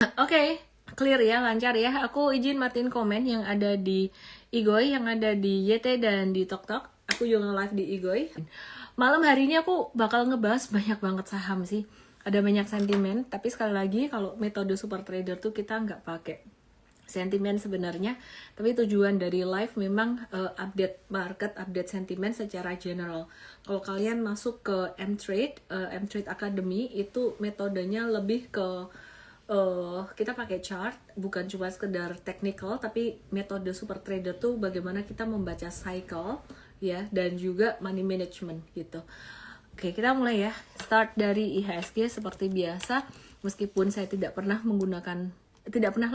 Oke, clear ya, lancar ya. Aku izin matiin komen yang ada di Igoy, yang ada di YT dan di TokTok. Aku juga live di Igoy. Malam hari ini aku bakal ngebahas banyak banget saham sih. Ada banyak sentimen, tapi sekali lagi kalau metode super trader tuh kita nggak pakai sentimen sebenarnya, tapi tujuan dari live memang update market, update sentimen secara general. Kalau kalian masuk ke M-Trade, M-Trade Academy itu metodenya lebih ke kita pakai chart, bukan cuma sekedar technical, tapi metode super trader tuh bagaimana kita membaca cycle ya, dan juga money management gitu. Oke, kita mulai ya. Start dari IHSG seperti biasa, meskipun saya tidak pernah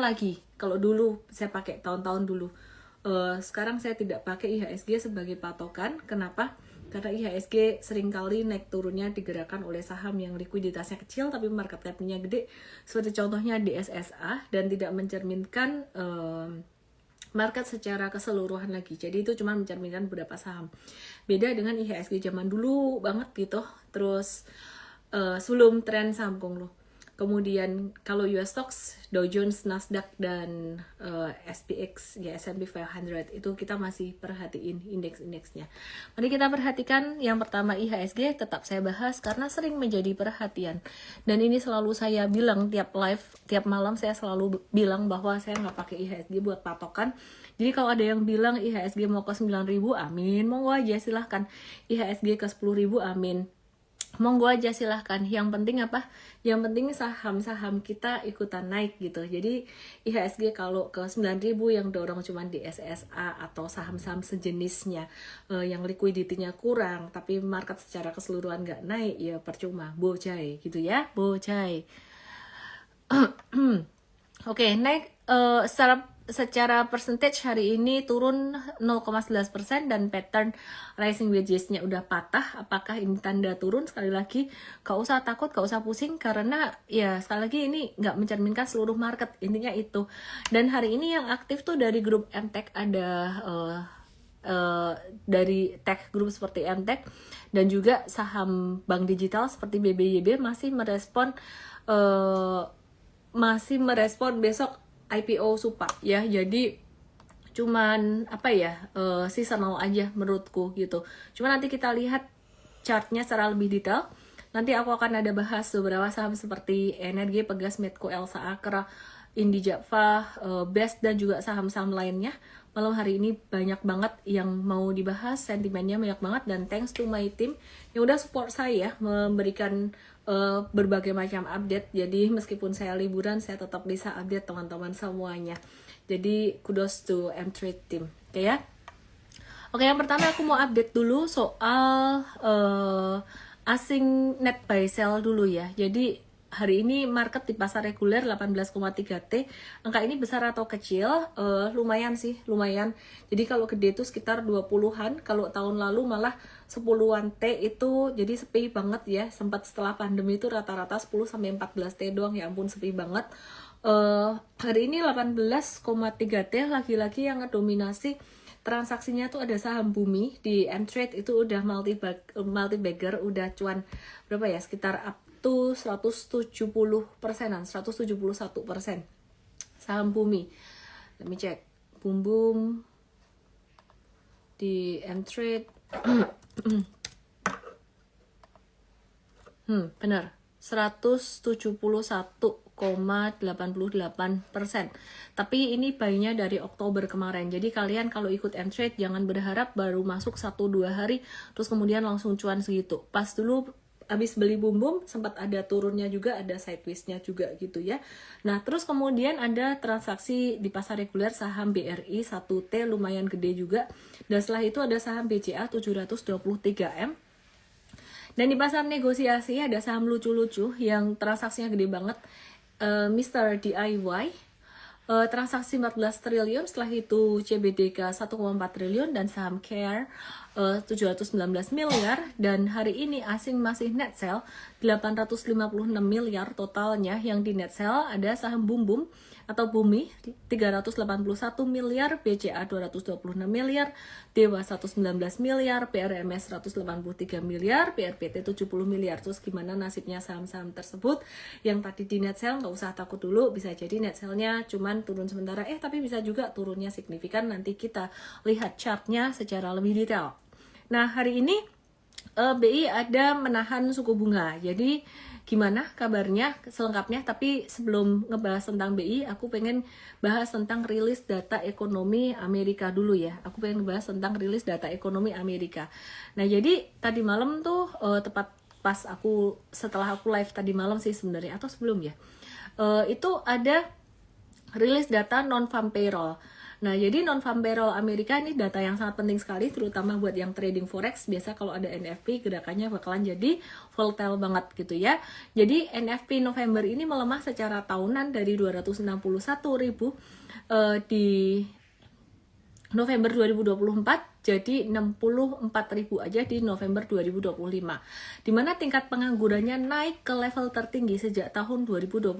lagi. Kalau dulu saya pakai tahun-tahun dulu. Sekarang saya tidak pakai IHSG sebagai patokan. Kenapa? Karena IHSG seringkali naik turunnya digerakkan oleh saham yang likuiditasnya kecil tapi market cap-nya gede, seperti contohnya DSSA, dan tidak mencerminkan market secara keseluruhan lagi. Jadi itu cuma mencerminkan beberapa saham. Beda dengan IHSG zaman dulu banget gitu. Terus sebelum tren saham konglo. Kemudian kalau US stocks, Dow Jones, Nasdaq, dan SPX, ya S&P 500, itu kita masih perhatiin indeks-indeksnya. Mari kita perhatikan yang pertama IHSG, tetap saya bahas karena sering menjadi perhatian. Dan ini selalu saya bilang tiap live, tiap malam saya selalu bilang bahwa saya nggak pakai IHSG buat patokan. Jadi kalau ada yang bilang IHSG mau ke 9.000, amin, monggo aja silahkan. IHSG ke 10.000, amin, monggo aja silahkan. Yang penting apa? Yang penting saham-saham kita ikutan naik gitu. Jadi IHSG kalau ke 9.000 yang dorong cuma di SSA atau saham-saham sejenisnya yang likuiditinya kurang tapi market secara keseluruhan nggak naik, ya percuma, bocai gitu ya, bocai. Oke, naik secara percentage hari ini turun 0,11% dan pattern rising wedges-nya udah patah. Apakah ini tanda turun? Sekali lagi, gak usah takut, gak usah pusing, karena ya sekali lagi ini nggak mencerminkan seluruh market, intinya itu. Dan hari ini yang aktif tuh dari grup MTech ada dari tech group seperti MTech, dan juga saham bank digital seperti BBYB masih merespon besok IPO Supa ya. Jadi cuman apa ya, seasonal aja menurutku gitu. Cuma nanti kita lihat chartnya secara lebih detail. Nanti aku akan ada bahas beberapa saham seperti Energi, Pegas, Medco, Elsa Akra, Indi Java, Best, dan juga saham-saham lainnya. Malam hari ini banyak banget yang mau dibahas, sentimennya banyak banget, dan thanks to my team yang udah support saya memberikan berbagai macam update. Jadi meskipun saya liburan, saya tetap bisa update teman-teman semuanya. Jadi kudos to M-Trade team. Oke ya. Oke, yang pertama aku mau update dulu soal asing net buy sell dulu ya. Jadi hari ini market di pasar reguler 18,3 T. Angka ini besar atau kecil? Lumayan sih, lumayan. Jadi kalau gede itu sekitar 20-an. Kalau tahun lalu malah 10-an T itu, jadi sepi banget ya. Sempat setelah pandemi itu rata-rata 10-14 T doang, ya ampun sepi banget. Hari ini 18,3 T, lagi-lagi yang ngedominasi transaksinya tuh ada saham Bumi. Di M-Trade itu udah multi-bagger, udah cuan berapa ya, sekitar up to 170%an, 171% saham Bumi. Let me check. Boom di M-Trade. Benar, 171,88%. Tapi ini buy-nya dari Oktober kemarin. Jadi kalian kalau ikut M-Trade jangan berharap baru masuk 1-2 hari terus kemudian langsung cuan segitu. Pas dulu abis beli boom sempat ada turunnya juga, ada sideways-nya juga gitu ya. Nah, terus kemudian ada transaksi di pasar reguler saham BRI 1T lumayan gede juga. Dan setelah itu ada saham BCA 723M. Dan di pasar negosiasi ada saham lucu-lucu yang transaksinya gede banget. Mr. DIY, transaksi 14 triliun, setelah itu CBDK 1,4 triliun, dan saham Care 719 miliar. Dan hari ini asing masih net sell 856 miliar totalnya yang di net sell. Ada saham Bum atau Bumi 381 miliar, BCA 226 miliar, Dewa 119 miliar, PRMS 183 miliar, PRPT 70 miliar. Terus gimana nasibnya saham-saham tersebut yang tadi di net sell? Nggak usah takut dulu, bisa jadi net sell-nya cuman turun sementara, tapi bisa juga turunnya signifikan. Nanti kita lihat chartnya secara lebih detail. Nah, hari ini BI ada menahan suku bunga. Jadi gimana kabarnya selengkapnya? Tapi sebelum ngebahas tentang BI, aku pengen bahas tentang rilis data ekonomi Amerika dulu ya. Aku pengen ngebahas tentang rilis data ekonomi Amerika. Nah, jadi tadi malam tuh tepat pas setelah aku live tadi malam sih sebenarnya, atau sebelum ya, itu ada rilis data non-farm payroll. Nah, jadi non-farm payroll Amerika ini data yang sangat penting sekali, terutama buat yang trading forex. Biasa kalau ada NFP, gerakannya bakalan jadi volatile banget gitu ya. Jadi NFP November ini melemah secara tahunan dari 261.000 di November 2024 jadi 64.000 aja di November 2025. Dimana tingkat penganggurannya naik ke level tertinggi sejak tahun 2021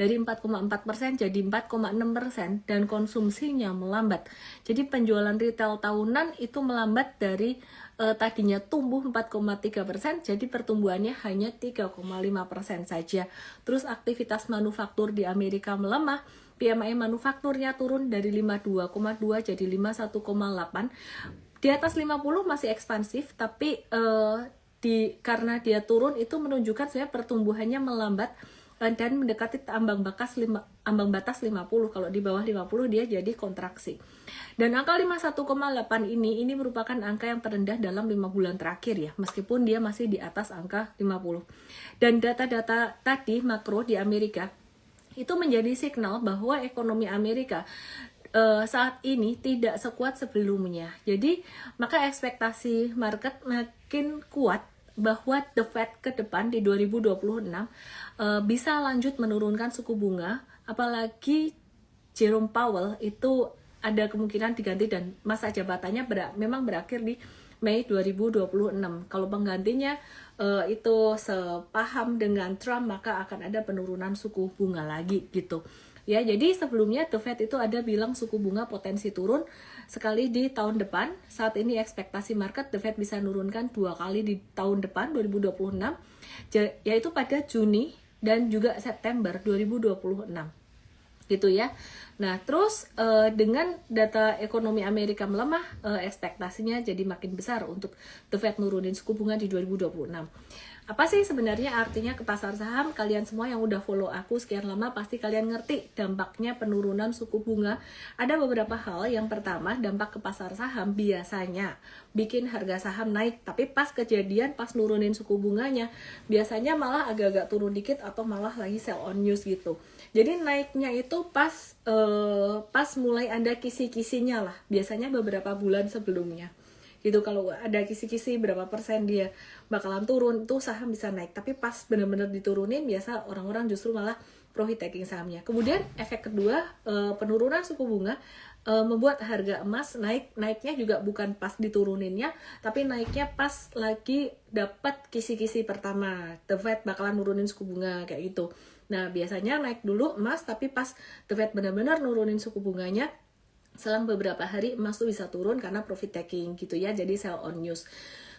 dari 4,4% jadi 4,6% dan konsumsinya melambat. Jadi penjualan retail tahunan itu melambat dari tadinya tumbuh 4,3%, jadi pertumbuhannya hanya 3,5% saja. Terus aktivitas manufaktur di Amerika melemah, PMI manufakturnya turun dari 52,2 jadi 51,8. Di atas 50 masih ekspansif, tapi karena dia turun itu menunjukkan sebenarnya pertumbuhannya melambat dan mendekati ambang batas 50. Kalau di bawah 50 dia jadi kontraksi. Dan angka 51,8 ini merupakan angka yang terendah dalam 5 bulan terakhir ya, meskipun dia masih di atas angka 50. Dan data-data tadi makro di Amerika itu menjadi signal bahwa ekonomi Amerika saat ini tidak sekuat sebelumnya. Jadi maka ekspektasi market makin kuat bahwa The Fed ke depan di 2026 bisa lanjut menurunkan suku bunga, apalagi Jerome Powell itu ada kemungkinan diganti dan masa jabatannya memang berakhir di Mei 2026. Kalau penggantinya itu sepaham dengan Trump, maka akan ada penurunan suku bunga lagi gitu. Ya, jadi sebelumnya The Fed itu ada bilang suku bunga potensi turun sekali di tahun depan. Saat ini ekspektasi market The Fed bisa nurunkan 2 kali di tahun depan 2026, yaitu pada Juni dan juga September 2026. Gitu ya. Nah, terus dengan data ekonomi Amerika melemah, ekspektasinya jadi makin besar untuk The Fed nurunin suku bunga di 2026. Apa sih sebenarnya artinya ke pasar saham? Kalian semua yang udah follow aku sekian lama pasti kalian ngerti dampaknya penurunan suku bunga. Ada beberapa hal. Yang pertama, dampak ke pasar saham biasanya bikin harga saham naik, tapi pas kejadian pas nurunin suku bunganya biasanya malah agak-agak turun dikit atau malah lagi sell on news gitu. Jadi naiknya itu pas mulai ada kisi-kisinya lah, biasanya beberapa bulan sebelumnya gitu. Kalau ada kisi-kisi berapa persen dia bakalan turun, itu saham bisa naik. Tapi pas benar-benar diturunin, biasa orang-orang justru malah profit taking sahamnya. Kemudian efek kedua, penurunan suku bunga membuat harga emas naiknya juga bukan pas dituruninnya, tapi naiknya pas lagi dapat kisi-kisi pertama, The Fed bakalan nurunin suku bunga kayak gitu. Nah, biasanya naik dulu emas, tapi pas The Fed benar-benar nurunin suku bunganya, selang beberapa hari emas tuh bisa turun karena profit taking gitu ya, jadi sell on news.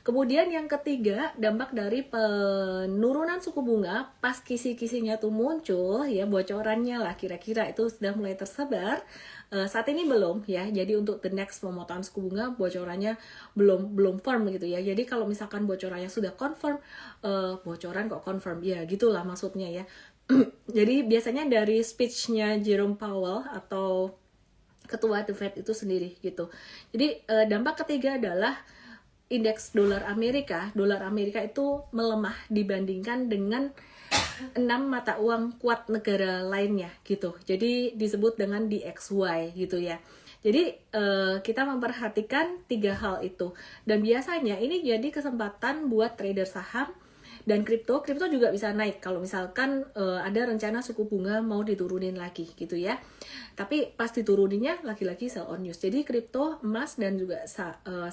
Kemudian yang ketiga, dampak dari penurunan suku bunga pas kisi-kisinya tuh muncul ya, bocorannya lah kira-kira itu sudah mulai tersebar. Saat ini belum ya, jadi untuk the next pemotongan suku bunga bocorannya belum firm gitu ya. Jadi kalau misalkan bocorannya sudah confirm, bocoran kok confirm ya, gitulah maksudnya ya. Jadi biasanya dari speech-nya Jerome Powell atau ketua The Fed itu sendiri gitu. Jadi dampak ketiga adalah indeks dolar Amerika. Dolar Amerika itu melemah dibandingkan dengan 6 mata uang kuat negara lainnya gitu. Jadi disebut dengan DXY gitu ya. Jadi kita memperhatikan 3 hal itu. Dan biasanya ini jadi kesempatan buat trader saham Dan kripto juga bisa naik kalau misalkan ada rencana suku bunga mau diturunin lagi gitu ya. Tapi pas dituruninnya lagi-lagi sell on news. Jadi kripto, emas dan juga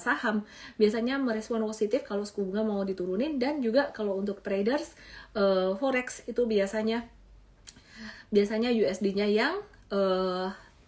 saham biasanya merespon positif kalau suku bunga mau diturunin, dan juga kalau untuk traders forex itu biasanya USD-nya yang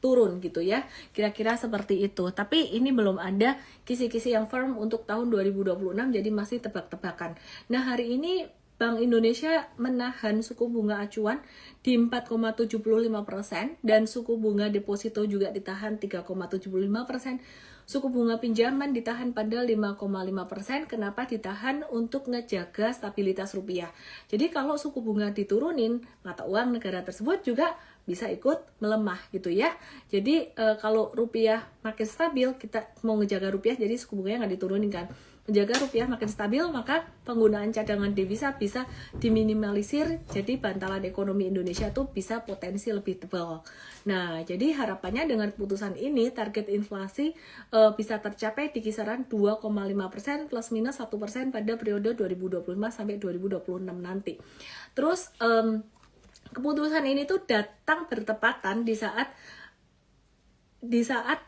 turun gitu ya, kira-kira seperti itu. Tapi ini belum ada kisi-kisi yang firm untuk tahun 2026, jadi masih tebak-tebakan. Nah, hari ini Bank Indonesia menahan suku bunga acuan di 4,75% dan suku bunga deposito juga ditahan 3,75%. Suku bunga pinjaman ditahan pada 5,5%. Kenapa ditahan? Untuk ngejaga stabilitas rupiah. Jadi kalau suku bunga diturunin, mata uang negara tersebut juga bisa ikut melemah gitu ya. Jadi kalau rupiah makin stabil, kita mau ngejaga rupiah, jadi suku bunganya nggak diturunin kan. Menjaga rupiah makin stabil, maka penggunaan cadangan devisa bisa diminimalisir, jadi bantalan ekonomi Indonesia tuh bisa potensi lebih tebal. Nah, jadi harapannya dengan keputusan ini, target inflasi bisa tercapai di kisaran 2,5% plus minus 1% pada periode 2025 sampai 2026 nanti. Terus keputusan ini tuh datang bertepatan di saat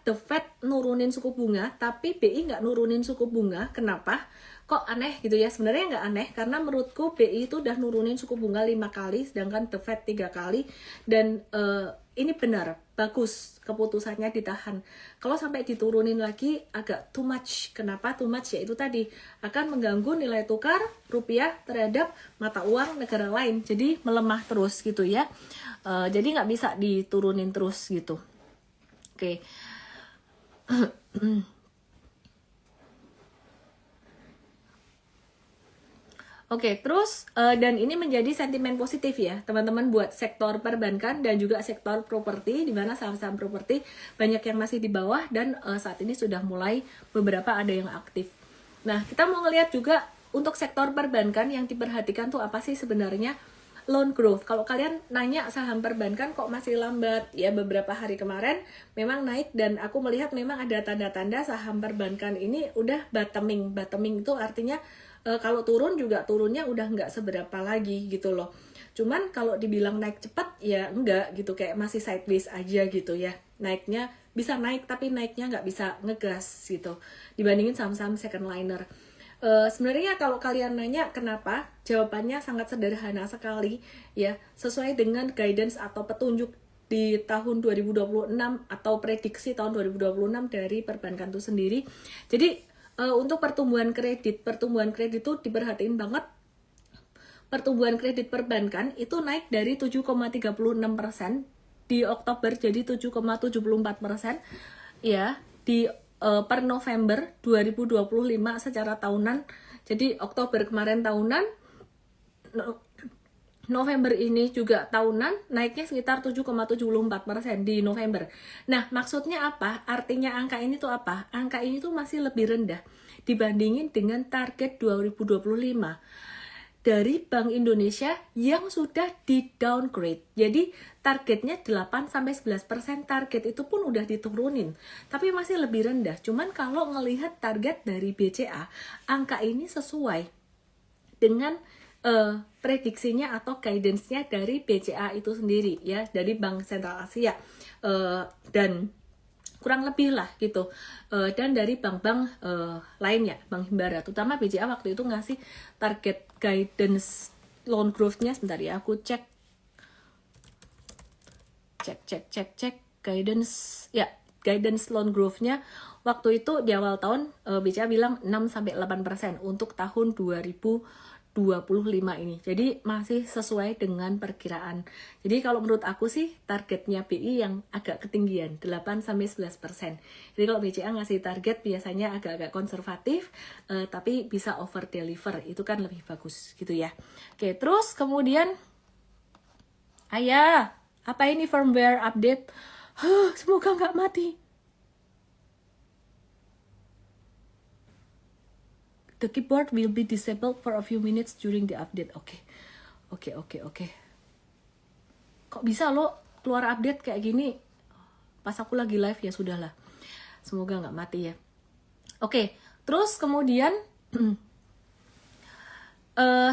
The Fed nurunin suku bunga, tapi BI nggak nurunin suku bunga. Kenapa? Kok aneh gitu ya? Sebenarnya nggak aneh, karena menurutku BI itu udah nurunin suku bunga 5 kali, sedangkan The Fed 3 kali. Dan ini benar, bagus keputusannya ditahan. Kalau sampai diturunin lagi, agak too much. Kenapa too much? Ya itu tadi, akan mengganggu nilai tukar rupiah terhadap mata uang negara lain. Jadi melemah terus gitu ya. Jadi nggak bisa diturunin terus gitu. Oke. Oke, terus dan ini menjadi sentimen positif ya teman-teman buat sektor perbankan dan juga sektor properti, di mana saham-saham properti banyak yang masih di bawah dan saat ini sudah mulai beberapa ada yang aktif. Nah, kita mau ngelihat juga untuk sektor perbankan yang diperhatikan tuh apa sih sebenarnya? Loan growth. Kalau kalian nanya saham perbankan kok masih lambat, ya beberapa hari kemarin memang naik, dan aku melihat memang ada tanda-tanda saham perbankan ini udah bottoming. Bottoming itu artinya kalau turun juga turunnya udah nggak seberapa lagi gitu loh. Cuman kalau dibilang naik cepat ya enggak gitu, kayak masih sideways aja gitu ya. Naiknya bisa naik tapi naiknya nggak bisa ngegas gitu dibandingin saham-saham second liner. Sebenarnya kalau kalian nanya kenapa, jawabannya sangat sederhana sekali ya, sesuai dengan guidance atau petunjuk di tahun 2026 atau prediksi tahun 2026 dari perbankan itu sendiri. Jadi untuk pertumbuhan kredit itu diperhatiin banget. Pertumbuhan kredit perbankan itu naik dari 7,36% di Oktober jadi 7,74% ya di per November 2025 secara tahunan. Jadi Oktober kemarin tahunan, November ini juga tahunan, naiknya sekitar 7,74% di November. Nah, maksudnya apa? Artinya angka ini tuh apa? Angka ini tuh masih lebih rendah dibandingin dengan target 2025 dari Bank Indonesia yang sudah di downgrade. Jadi targetnya 8-11%, target itu pun udah diturunin. Tapi masih lebih rendah. Cuman kalau ngelihat target dari BCA, angka ini sesuai dengan prediksinya atau guidance-nya dari BCA itu sendiri ya, dari Bank Sentral Asia. Dan kurang lebih lah gitu, dan dari bank-bank lainnya, Bank Himbara, terutama BCA waktu itu ngasih target guidance loan growth-nya, sebentar ya aku cek guidance ya, guidance loan growth-nya waktu itu di awal tahun BCA bilang 6-8% untuk tahun 2025 ini. Jadi masih sesuai dengan perkiraan. Jadi kalau menurut aku sih targetnya BI yang agak ketinggian, 8-11%. Jadi kalau BCA ngasih target biasanya agak-agak konservatif, tapi bisa over deliver, itu kan lebih bagus gitu ya. Oke, terus kemudian ayah, apa ini firmware update? Semoga nggak mati. The keyboard will be disabled for a few minutes during the update. Oke. Kok bisa lo keluar update kayak gini? Pas aku lagi live, ya sudahlah. Semoga nggak mati ya. Oke, terus kemudian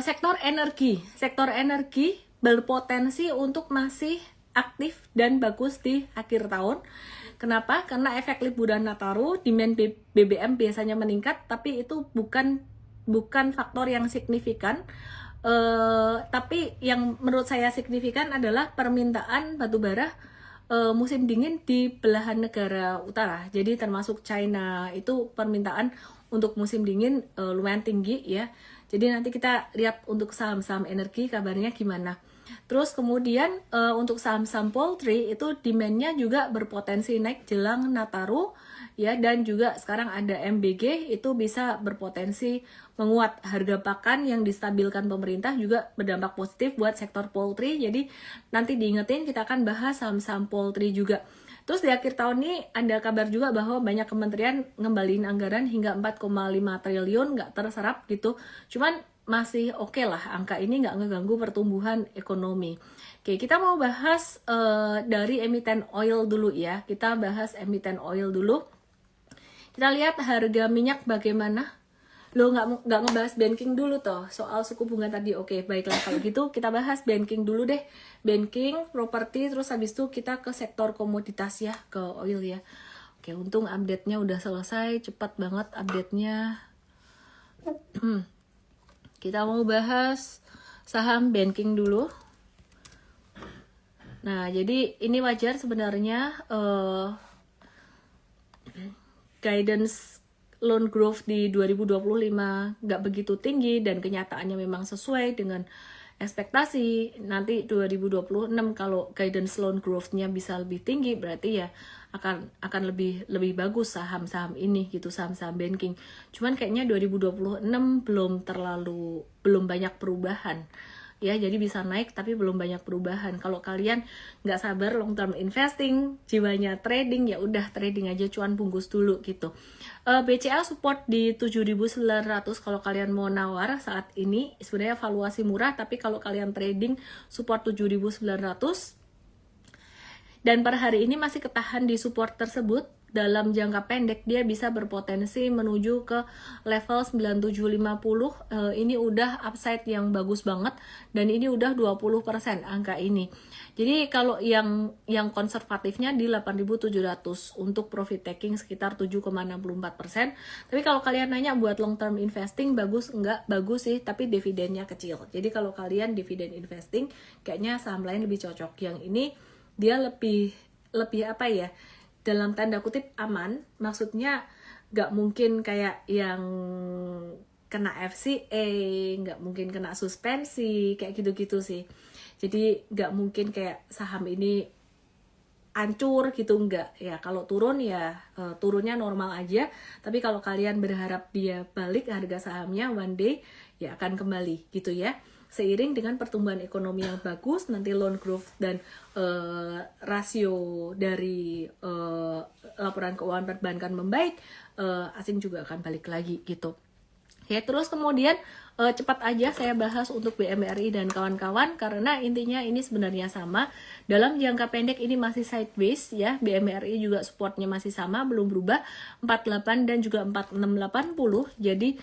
Sektor energi berpotensi untuk masih aktif dan bagus di akhir tahun. Kenapa? Karena efek liburan Nataru, demand BBM biasanya meningkat, tapi itu bukan faktor yang signifikan. Tapi yang menurut saya signifikan adalah permintaan batubara musim dingin di belahan negara utara. Jadi termasuk China, itu permintaan untuk musim dingin lumayan tinggi ya. Jadi nanti kita lihat untuk saham-saham energi kabarnya gimana. Terus kemudian untuk saham-saham poultry itu demand-nya juga berpotensi naik jelang Nataru ya, dan juga sekarang ada MBG itu bisa berpotensi menguat. Harga pakan yang distabilkan pemerintah juga berdampak positif buat sektor poultry. Jadi nanti diingetin kita akan bahas saham-saham poultry juga. Terus di akhir tahun ini ada kabar juga bahwa banyak kementerian ngembaliin anggaran hingga 4,5 triliun nggak terserap gitu. Cuman masih oke lah, angka ini nggak ngeganggu pertumbuhan ekonomi. Oke, kita mau bahas dari emiten oil dulu ya. Kita bahas emiten oil dulu. Kita lihat harga minyak bagaimana. Lo nggak ngebahas banking dulu toh soal suku bunga tadi. Oke, baiklah kalau gitu kita bahas banking dulu deh. Banking, properti, terus habis itu kita ke sektor komoditas ya, ke oil ya. Oke, untung update-nya udah selesai, cepat banget update-nya. Kita mau bahas saham banking dulu. Nah, jadi ini wajar sebenarnya guidance loan growth di 2025 nggak begitu tinggi dan kenyataannya memang sesuai dengan ekspektasi. Nanti 2026 kalau guidance loan growth-nya bisa lebih tinggi berarti ya akan lebih bagus saham-saham ini gitu, saham-saham banking. Cuman kayaknya 2026 belum banyak perubahan. Ya, jadi bisa naik tapi belum banyak perubahan. Kalau kalian nggak sabar long term investing, jiwanya trading, ya udah trading aja, cuan bungkus dulu gitu. BCA support di 7.900 kalau kalian mau nawar saat ini. Sebenarnya valuasi murah, tapi kalau kalian trading support 7.900. Dan per hari ini masih ketahan di support tersebut. Dalam jangka pendek dia bisa berpotensi menuju ke level 9750. Ini udah upside yang bagus banget dan ini udah 20% angka ini. Jadi kalau yang konservatifnya di 8.700 untuk profit taking sekitar 7,64%. Tapi kalau kalian nanya buat long term investing bagus enggak? Bagus sih, tapi dividennya kecil. Jadi kalau kalian dividen investing kayaknya saham lain lebih cocok. Yang ini dia lebih apa ya? Dalam tanda kutip aman, maksudnya nggak mungkin kayak yang kena FCA, nggak mungkin kena suspensi, kayak gitu-gitu sih. Jadi nggak mungkin kayak saham ini hancur gitu, nggak. Ya kalau turun ya turunnya normal aja, tapi kalau kalian berharap dia balik harga sahamnya one day, ya akan kembali gitu ya. Seiring dengan pertumbuhan ekonomi yang bagus, nanti loan growth dan rasio dari laporan keuangan perbankan membaik, asing juga akan balik lagi gitu. Ya, terus kemudian cepat aja saya bahas untuk BMRI dan kawan-kawan karena intinya ini sebenarnya sama. Dalam jangka pendek ini masih sideways ya. BMRI juga supportnya masih sama, belum berubah 48 dan juga 4680. Jadi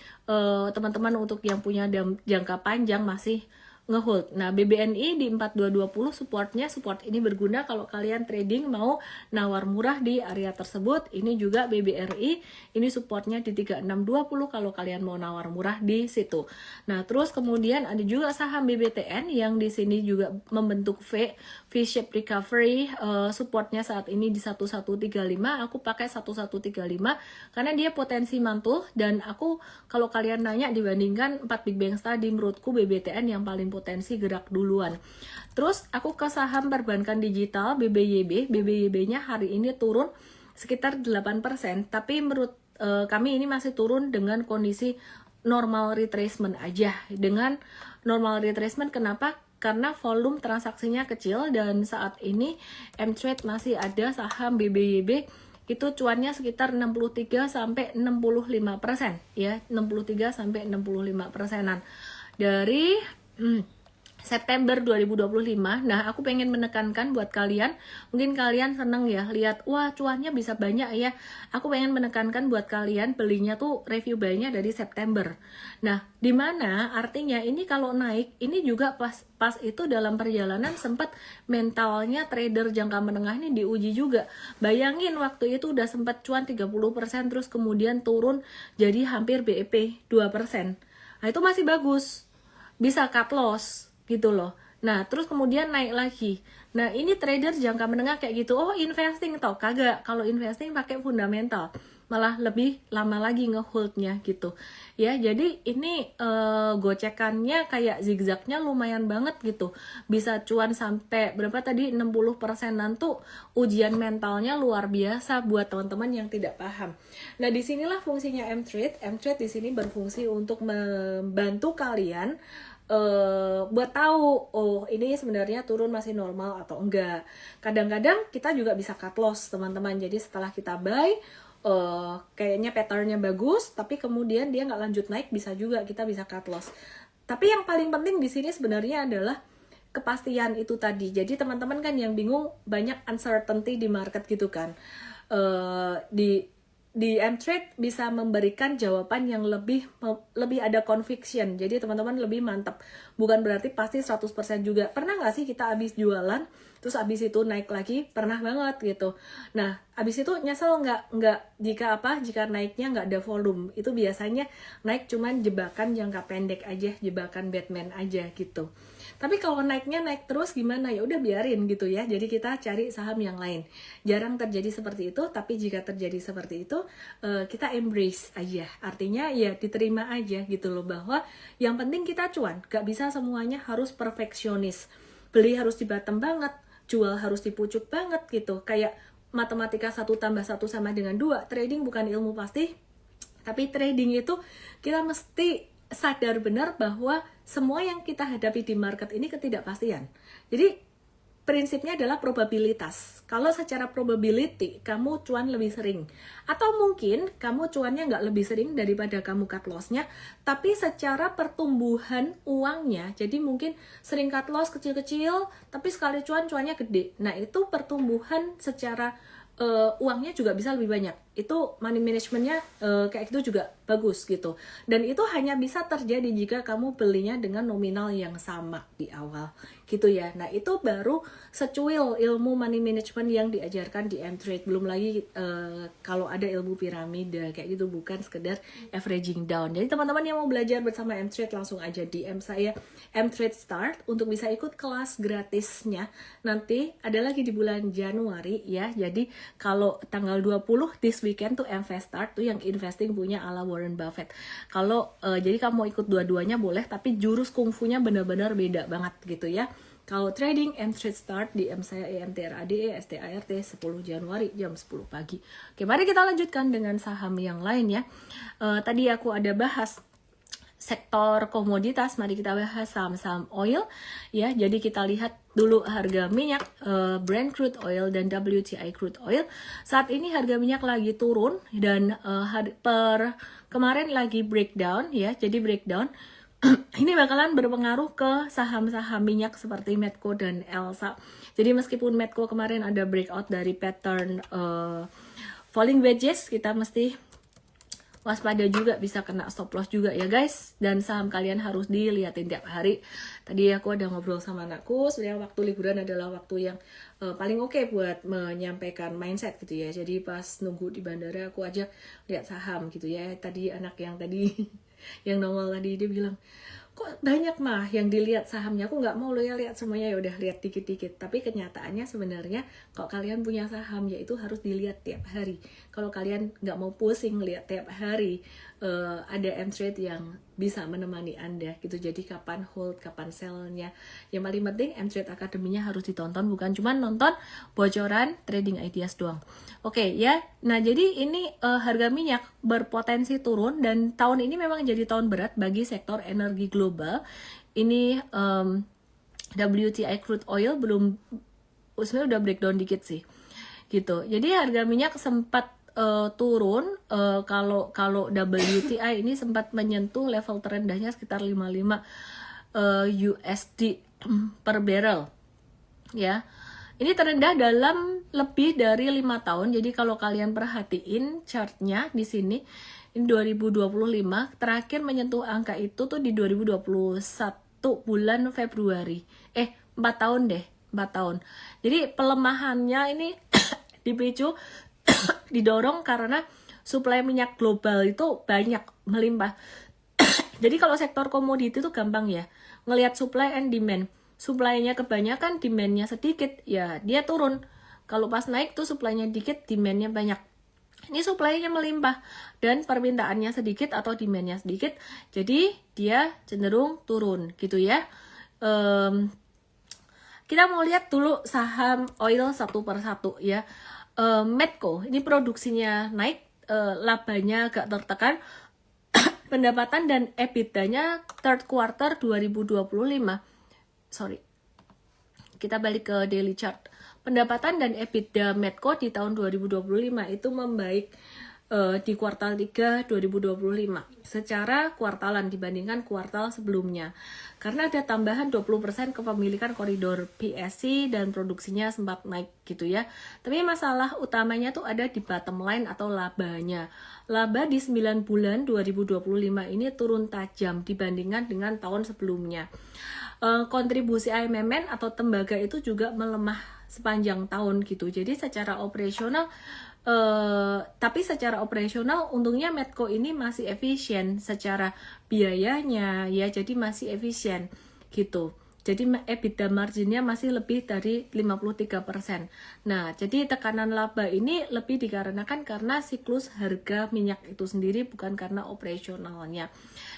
teman-teman untuk yang punya jangka panjang masih ngehold. Nah, BBNI di 4220 support ini berguna kalau kalian trading mau nawar murah di area tersebut. Ini juga BBRI, ini supportnya di 3620 kalau kalian mau nawar murah di situ. Nah, terus kemudian ada juga saham BBTN yang di sini juga membentuk V-shape recovery. Supportnya saat ini di 1135. Aku pakai 1135 karena dia potensi mantul dan aku kalau kalian nanya dibandingkan 4 big banks tadi, menurutku BBTN yang paling potensi gerak duluan. Terus aku ke saham perbankan digital BBYB. BBYB-nya hari ini turun sekitar 8%, tapi menurut kami ini masih turun dengan kondisi normal retracement aja. Dengan normal retracement kenapa? Karena volume transaksinya kecil dan saat ini M-Trade masih ada saham BBYB itu cuannya sekitar 63 sampai 65% ya, 63 sampai 65%-an. Dari September 2025. Nah, aku pengen menekankan buat kalian, mungkin kalian seneng ya lihat, wah cuannya bisa banyak ya. Aku pengen menekankan buat kalian belinya tuh review buy-nya dari September. Nah, dimana artinya ini kalau naik, ini juga pas itu dalam perjalanan sempat mentalnya trader jangka menengah ini diuji juga. Bayangin waktu itu udah sempat cuan 30% terus kemudian turun jadi hampir BEP 2%. Nah, itu masih bagus. Bisa cut loss gitu loh. Nah, terus kemudian naik lagi. Nah, ini trader jangka menengah kayak gitu. Oh, investing toh? Kagak. Kalau investing pakai fundamental, malah lebih lama lagi ngeholdnya gitu. Ya, jadi ini gocekannya kayak zigzagnya lumayan banget gitu. Bisa cuan sampai berapa tadi? 60%-an tuh ujian mentalnya luar biasa buat teman-teman yang tidak paham. Nah, disinilah fungsinya M-Trade. M-Trade di sini berfungsi untuk membantu kalian buat tahu, oh ini sebenarnya turun masih normal atau enggak. Kadang-kadang kita juga bisa cut loss teman-teman. Jadi setelah kita buy, kayaknya patternnya bagus, tapi kemudian dia nggak lanjut naik, bisa juga kita bisa cut loss. Tapi yang paling penting di sini sebenarnya adalah kepastian itu tadi. Jadi teman-teman kan yang bingung, banyak uncertainty di market gitu kan. Di M-Trade bisa memberikan jawaban yang lebih ada conviction. Jadi teman-teman lebih mantap. Bukan berarti pasti 100% juga. Pernah nggak sih kita habis jualan, terus habis itu naik lagi? Pernah banget gitu. Nah, habis itu nyesel nggak jika naiknya nggak ada volume. Itu biasanya naik cuman jebakan jangka pendek aja, jebakan Batman aja gitu. Tapi kalau naiknya naik terus gimana? Ya udah biarin gitu ya. Jadi kita cari saham yang lain. Jarang terjadi seperti itu, tapi jika terjadi seperti itu, kita embrace aja. Artinya ya diterima aja gitu loh, bahwa yang penting kita cuan. Gak bisa semuanya harus perfeksionis. Beli harus di bottom banget, jual harus di pucuk banget gitu. Kayak matematika 1 tambah 1 sama dengan 2. Trading bukan ilmu pasti, tapi trading itu kita mesti sadar benar bahwa semua yang kita hadapi di market ini ketidakpastian. Jadi prinsipnya adalah probabilitas. Kalau secara probability kamu cuan lebih sering, atau mungkin kamu cuannya nggak lebih sering daripada kamu cut loss-nya, tapi secara pertumbuhan uangnya, jadi mungkin sering cut loss kecil-kecil, tapi sekali cuannya gede. Nah itu pertumbuhan secara uangnya juga bisa lebih banyak. Itu money managementnya kayak gitu juga bagus gitu. Dan itu hanya bisa terjadi jika kamu belinya dengan nominal yang sama di awal gitu ya. Nah itu baru secuil ilmu money management yang diajarkan di M-Trade. Belum lagi kalau ada ilmu piramida kayak gitu, bukan sekedar averaging down. Jadi teman-teman yang mau belajar bersama M-Trade langsung aja DM saya M-Trade Start untuk bisa ikut kelas gratisnya. Nanti ada lagi di bulan Januari ya. Jadi kalau tanggal 20 this weekend tuh M-Fast Start tuh yang investing punya ala Warren Buffett. Kalau jadi kamu mau ikut dua-duanya boleh, tapi jurus kungfunya benar-benar beda banget gitu ya. Kalau trading, M-Trade Start di M saya EMTRADE START 10 Januari jam 10 pagi. Oke, mari kita lanjutkan dengan saham yang lain ya. Tadi aku ada bahas sektor komoditas, mari kita bahas saham-saham oil ya. Jadi kita lihat dulu harga minyak Brent crude oil dan WTI crude oil. Saat ini harga minyak lagi turun dan per kemarin lagi breakdown ya. Jadi breakdown ini bakalan berpengaruh ke saham-saham minyak seperti Medco dan Elsa. Jadi meskipun Medco kemarin ada breakout dari pattern falling wedges, kita mesti waspada juga, bisa kena stop loss juga ya guys. Dan saham kalian harus dilihatin tiap hari. Tadi aku ada ngobrol sama anakku, sebenarnya waktu liburan adalah waktu yang paling oke buat menyampaikan mindset gitu ya. Jadi pas nunggu di bandara aku aja lihat saham gitu ya. Tadi anak yang tadi yang nongol tadi dia bilang, kok banyak mah yang dilihat sahamnya, aku nggak mau lo ya lihat semuanya, ya udah lihat dikit-dikit. Tapi kenyataannya sebenarnya kalau kalian punya saham ya itu harus dilihat tiap hari. Kalau kalian nggak mau pusing lihat tiap hari, ada M-Trade yang bisa menemani Anda gitu. Jadi kapan hold, kapan sell-nya. Yang paling penting M-Trade Academy-nya harus ditonton, bukan cuma nonton bocoran trading ideas doang. Oke ya. Nah, jadi ini harga minyak berpotensi turun dan tahun ini memang jadi tahun berat bagi sektor energi global. Ini WTI crude oil belum, sebenarnya udah breakdown dikit sih. Gitu. Jadi harga minyak sempat turun, kalau WTI ini sempat menyentuh level terendahnya sekitar 55 USD per barrel ya. Ini terendah dalam lebih dari 5 tahun. Jadi kalau kalian perhatiin chartnya di sini, ini 2025 terakhir menyentuh angka itu tuh di 2021 bulan Februari. 4 tahun deh, 4 tahun. Jadi pelemahannya ini dipicu didorong karena suplai minyak global itu banyak melimpah. Jadi kalau sektor komoditi itu gampang ya, ngelihat supply and demand. Supply-nya kebanyakan, demand-nya sedikit, ya dia turun. Kalau pas naik tuh supply-nya dikit, demand-nya banyak. Ini supply-nya melimpah dan permintaannya sedikit atau demand-nya sedikit, jadi dia cenderung turun gitu ya. Kita mau lihat dulu saham oil satu per satu ya. Medco ini produksinya naik, labanya agak tertekan, pendapatan dan EBITDA-nya third quarter 2025. Kita balik ke daily chart. Pendapatan dan EBITDA Medco di tahun 2025 itu membaik di kuartal 3 2025 secara kuartalan dibandingkan kuartal sebelumnya. Karena ada tambahan 20% kepemilikan koridor PSC dan produksinya sempat naik gitu ya. Tapi masalah utamanya tuh ada di bottom line atau labanya. Laba di 9 bulan 2025 ini turun tajam dibandingkan dengan tahun sebelumnya. Kontribusi AMMN atau tembaga itu juga melemah sepanjang tahun gitu. Jadi secara operasional untungnya Medco ini masih efisien secara biayanya ya, jadi masih efisien gitu. Jadi EBITDA marginnya masih lebih dari 53%. Nah, jadi tekanan laba ini lebih dikarenakan karena siklus harga minyak itu sendiri, bukan karena operasionalnya.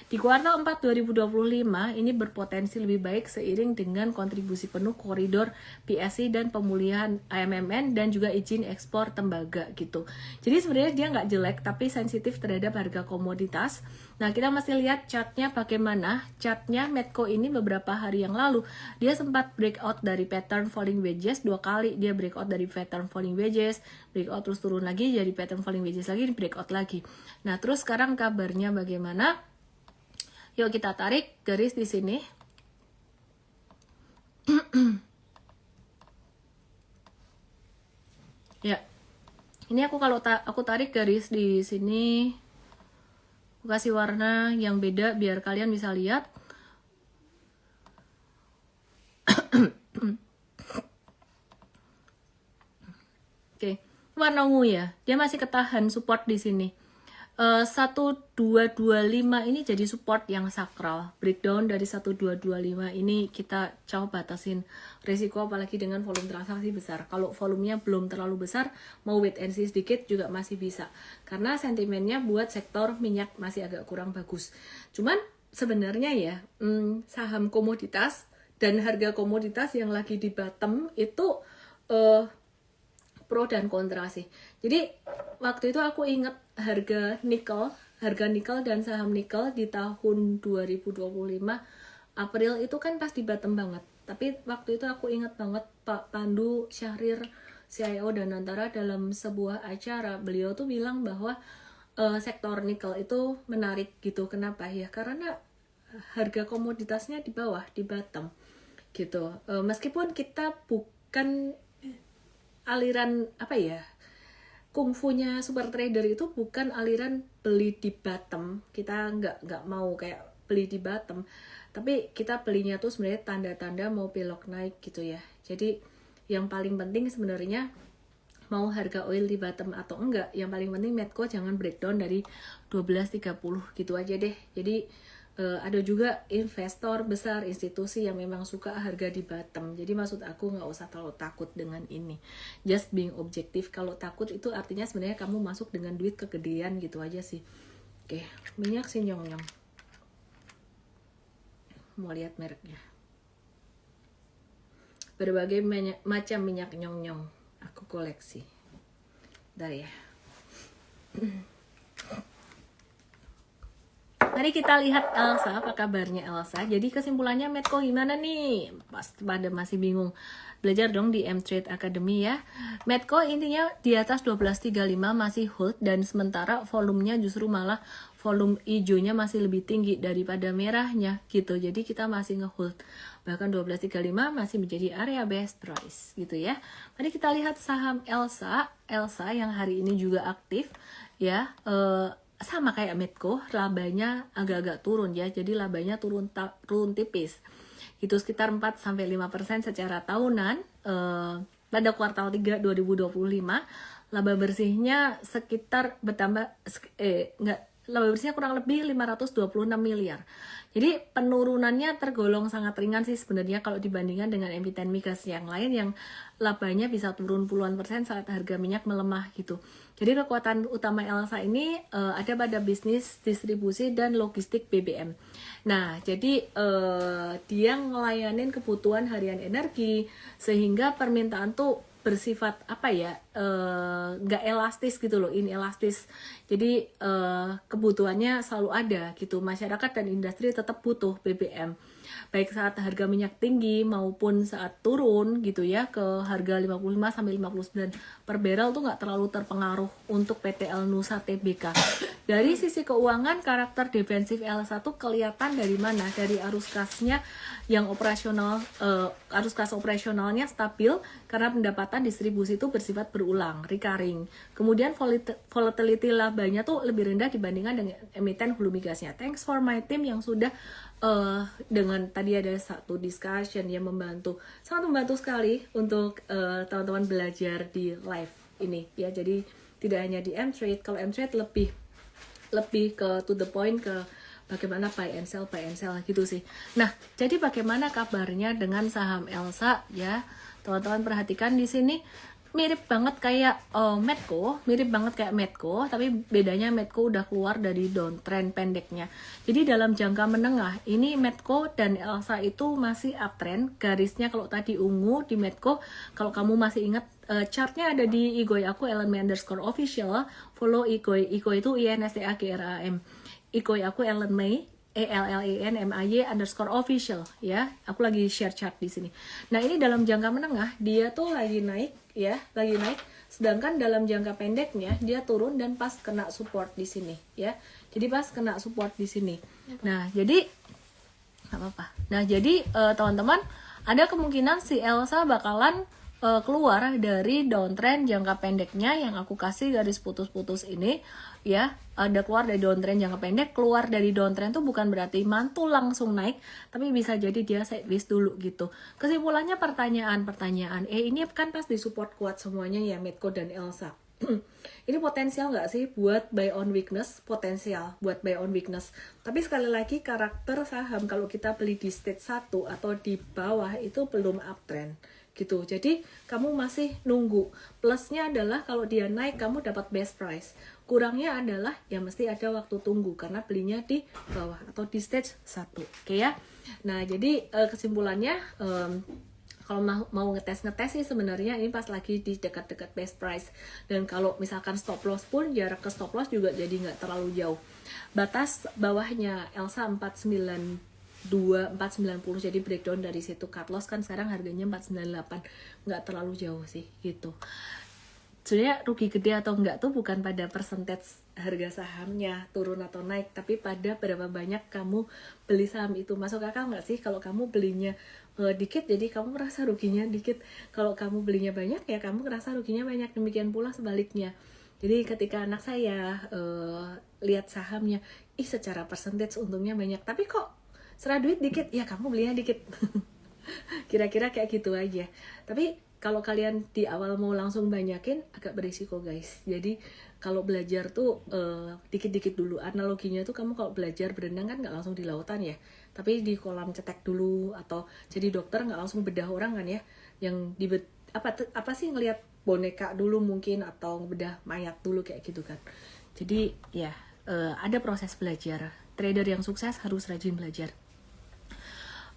Di kuartal 4 2025 ini berpotensi lebih baik seiring dengan kontribusi penuh koridor PSC dan pemulihan AMMN dan juga izin ekspor tembaga gitu. Jadi sebenarnya dia nggak jelek tapi sensitif terhadap harga komoditas. Nah, kita masih lihat chartnya bagaimana. Chartnya Medco ini beberapa hari yang lalu dia sempat breakout dari pattern falling wedges 2 kali. Dia breakout dari pattern falling wedges, breakout terus turun lagi, jadi pattern falling wedges lagi, breakout lagi. Nah, terus sekarang kabarnya bagaimana? Yuk kita tarik garis di sini. Ya, ini aku tarik garis di sini, aku kasih warna yang beda biar kalian bisa lihat. Oke, warna ungu ya, dia masih ketahan support di sini. 1225 ini jadi support yang sakral. Breakdown dari 1225 ini kita coba batasin risiko apalagi dengan volume transaksi besar. Kalau volumenya belum terlalu besar, mau wait and see sedikit juga masih bisa. Karena sentimennya buat sektor minyak masih agak kurang bagus. Cuman sebenarnya ya, saham komoditas dan harga komoditas yang lagi di bottom itu pro dan kontra sih. Jadi waktu itu aku inget harga nikel dan saham nikel di tahun 2025 April itu kan pas di bottom banget. Tapi waktu itu aku inget banget Pak Pandu Syahrir, CIO Danantara dalam sebuah acara, beliau tuh bilang bahwa sektor nikel itu menarik gitu. Kenapa ya? Karena harga komoditasnya di bawah, di bottom gitu. Meskipun kita bukan aliran kungfunya super trader itu bukan aliran beli di bottom. Kita nggak mau kayak beli di bottom, tapi kita belinya tuh sebenarnya tanda-tanda mau belok naik gitu ya. Jadi yang paling penting sebenarnya mau harga oil di bottom atau enggak, yang paling penting Medco jangan breakdown dari 12.30 gitu aja deh. Jadi ada juga investor besar, institusi yang memang suka harga di bottom. Jadi maksud aku nggak usah terlalu takut dengan ini. Just being objektif. Kalau takut itu artinya sebenarnya kamu masuk dengan duit kegedean gitu aja sih. Oke, minyak Xinjiang. Mau lihat mereknya. Berbagai macam minyak nyong-nyong aku koleksi. Bentar ya. Mari kita lihat Elsa, apa kabarnya Elsa. Jadi kesimpulannya Medco gimana nih? Pasti pada masih bingung. Belajar dong di M-Trade Academy ya. Medco intinya di atas 12.35 masih hold, dan sementara volumenya justru malah volume hijaunya masih lebih tinggi daripada merahnya gitu. Jadi kita masih ngehold. Bahkan 12.35 masih menjadi area best price gitu ya. Mari kita lihat saham Elsa. Elsa yang hari ini juga aktif ya. Sama kayak Medco, labanya agak-agak turun ya. Jadi labanya turun tipis. Itu sekitar 4-5% secara tahunan pada kuartal 3 2025. Laba bersihnya sekitar bertambah laba bersihnya kurang lebih 526 miliar. Jadi penurunannya tergolong sangat ringan sih sebenarnya kalau dibandingkan dengan emiten migas yang lain yang labanya bisa turun puluhan persen saat harga minyak melemah gitu. Jadi kekuatan utama Elsa ini ada pada bisnis distribusi dan logistik BBM. Nah, jadi dia ngelayanin kebutuhan harian energi sehingga permintaan tuh bersifat nggak elastis gitu loh, inelastis. Jadi kebutuhannya selalu ada gitu. Masyarakat dan industri tetap butuh BBM. Baik saat harga minyak tinggi maupun saat turun gitu ya ke harga 55 sampai 59 per barrel tuh nggak terlalu terpengaruh untuk PTL Nusa Tbk. Dari sisi keuangan, karakter defensif Elsa tuh kelihatan dari mana? Dari arus kasnya yang operasional, arus kas operasionalnya stabil karena pendapatan distribusi itu bersifat berulang, recurring. Kemudian volatility labanya tuh lebih rendah dibandingkan dengan emiten hulu migasnya. Thanks for my team yang sudah dengan tadi ada satu discussion yang sangat membantu sekali untuk teman-teman belajar di live ini ya. Jadi tidak hanya di M-Trade, kalau M-Trade lebih ke to the point, ke bagaimana buy and sell gitu sih. Nah, jadi bagaimana kabarnya dengan saham Elsa ya? Teman-teman perhatikan di sini mirip banget kayak Medco, tapi bedanya Medco udah keluar dari downtrend pendeknya. Jadi dalam jangka menengah ini Medco dan Elsa itu masih uptrend. Garisnya kalau tadi ungu di Medco, kalau kamu masih ingat chartnya ada di Igoi aku @LNMay_official. Follow Igoi itu INSTAGRAM. Igoi aku ELLENMAY_official ya. Aku lagi share chart di sini. Nah, ini dalam jangka menengah dia tuh lagi naik. Sedangkan dalam jangka pendeknya dia turun dan pas kena support di sini ya. Jadi pas kena support di sini. Nah, jadi nggak apa-apa. Nah, jadi teman-teman, ada kemungkinan si Elsa bakalan keluar dari downtrend jangka pendeknya yang aku kasih garis putus-putus ini ya. Ada keluar dari downtrend jangka pendek. Keluar dari downtrend tuh bukan berarti mantul langsung naik, tapi bisa jadi dia sideways dulu gitu. Kesimpulannya pertanyaan ini kan pas di support kuat semuanya ya, Medco dan Elsa. Ini potensial nggak sih buat buy on weakness? Potensial buat buy on weakness. Tapi sekali lagi karakter saham kalau kita beli di stage 1 atau di bawah itu belum uptrend gitu. Jadi kamu masih nunggu. Plusnya adalah kalau dia naik kamu dapat best price. Kurangnya adalah ya mesti ada waktu tunggu karena belinya di bawah atau di stage 1. Oke ya. Nah, jadi kesimpulannya kalau mau ngetes sih sebenarnya ini pas lagi di dekat-dekat best price. Dan kalau misalkan stop loss pun jarak ke stop loss juga jadi nggak terlalu jauh. Batas bawahnya Elsa 490, jadi breakdown dari situ. Cut loss kan sekarang harganya 498, nggak terlalu jauh sih gitu. Sebenarnya rugi gede atau enggak tuh bukan pada percentage harga sahamnya turun atau naik, tapi pada berapa banyak kamu beli saham itu. Masuk akal nggak sih kalau kamu belinya dikit jadi kamu merasa ruginya dikit, kalau kamu belinya banyak ya kamu merasa ruginya banyak. Demikian pula sebaliknya. Jadi ketika anak saya lihat sahamnya, secara percentage untungnya banyak, tapi kok serah duit dikit, ya kamu belinya dikit. Kira-kira kayak gitu aja. Tapi kalau kalian di awal mau langsung banyakin agak berisiko guys. Jadi kalau belajar tuh dikit-dikit dulu. Analoginya tuh kamu kalau belajar berenang kan nggak langsung di lautan ya, tapi di kolam cetek dulu. Atau jadi dokter nggak langsung bedah orang kan ya, yang apa sih ngelihat boneka dulu mungkin, atau bedah mayat dulu kayak gitu kan. Jadi ya ada proses belajar. Trader yang sukses harus rajin belajar.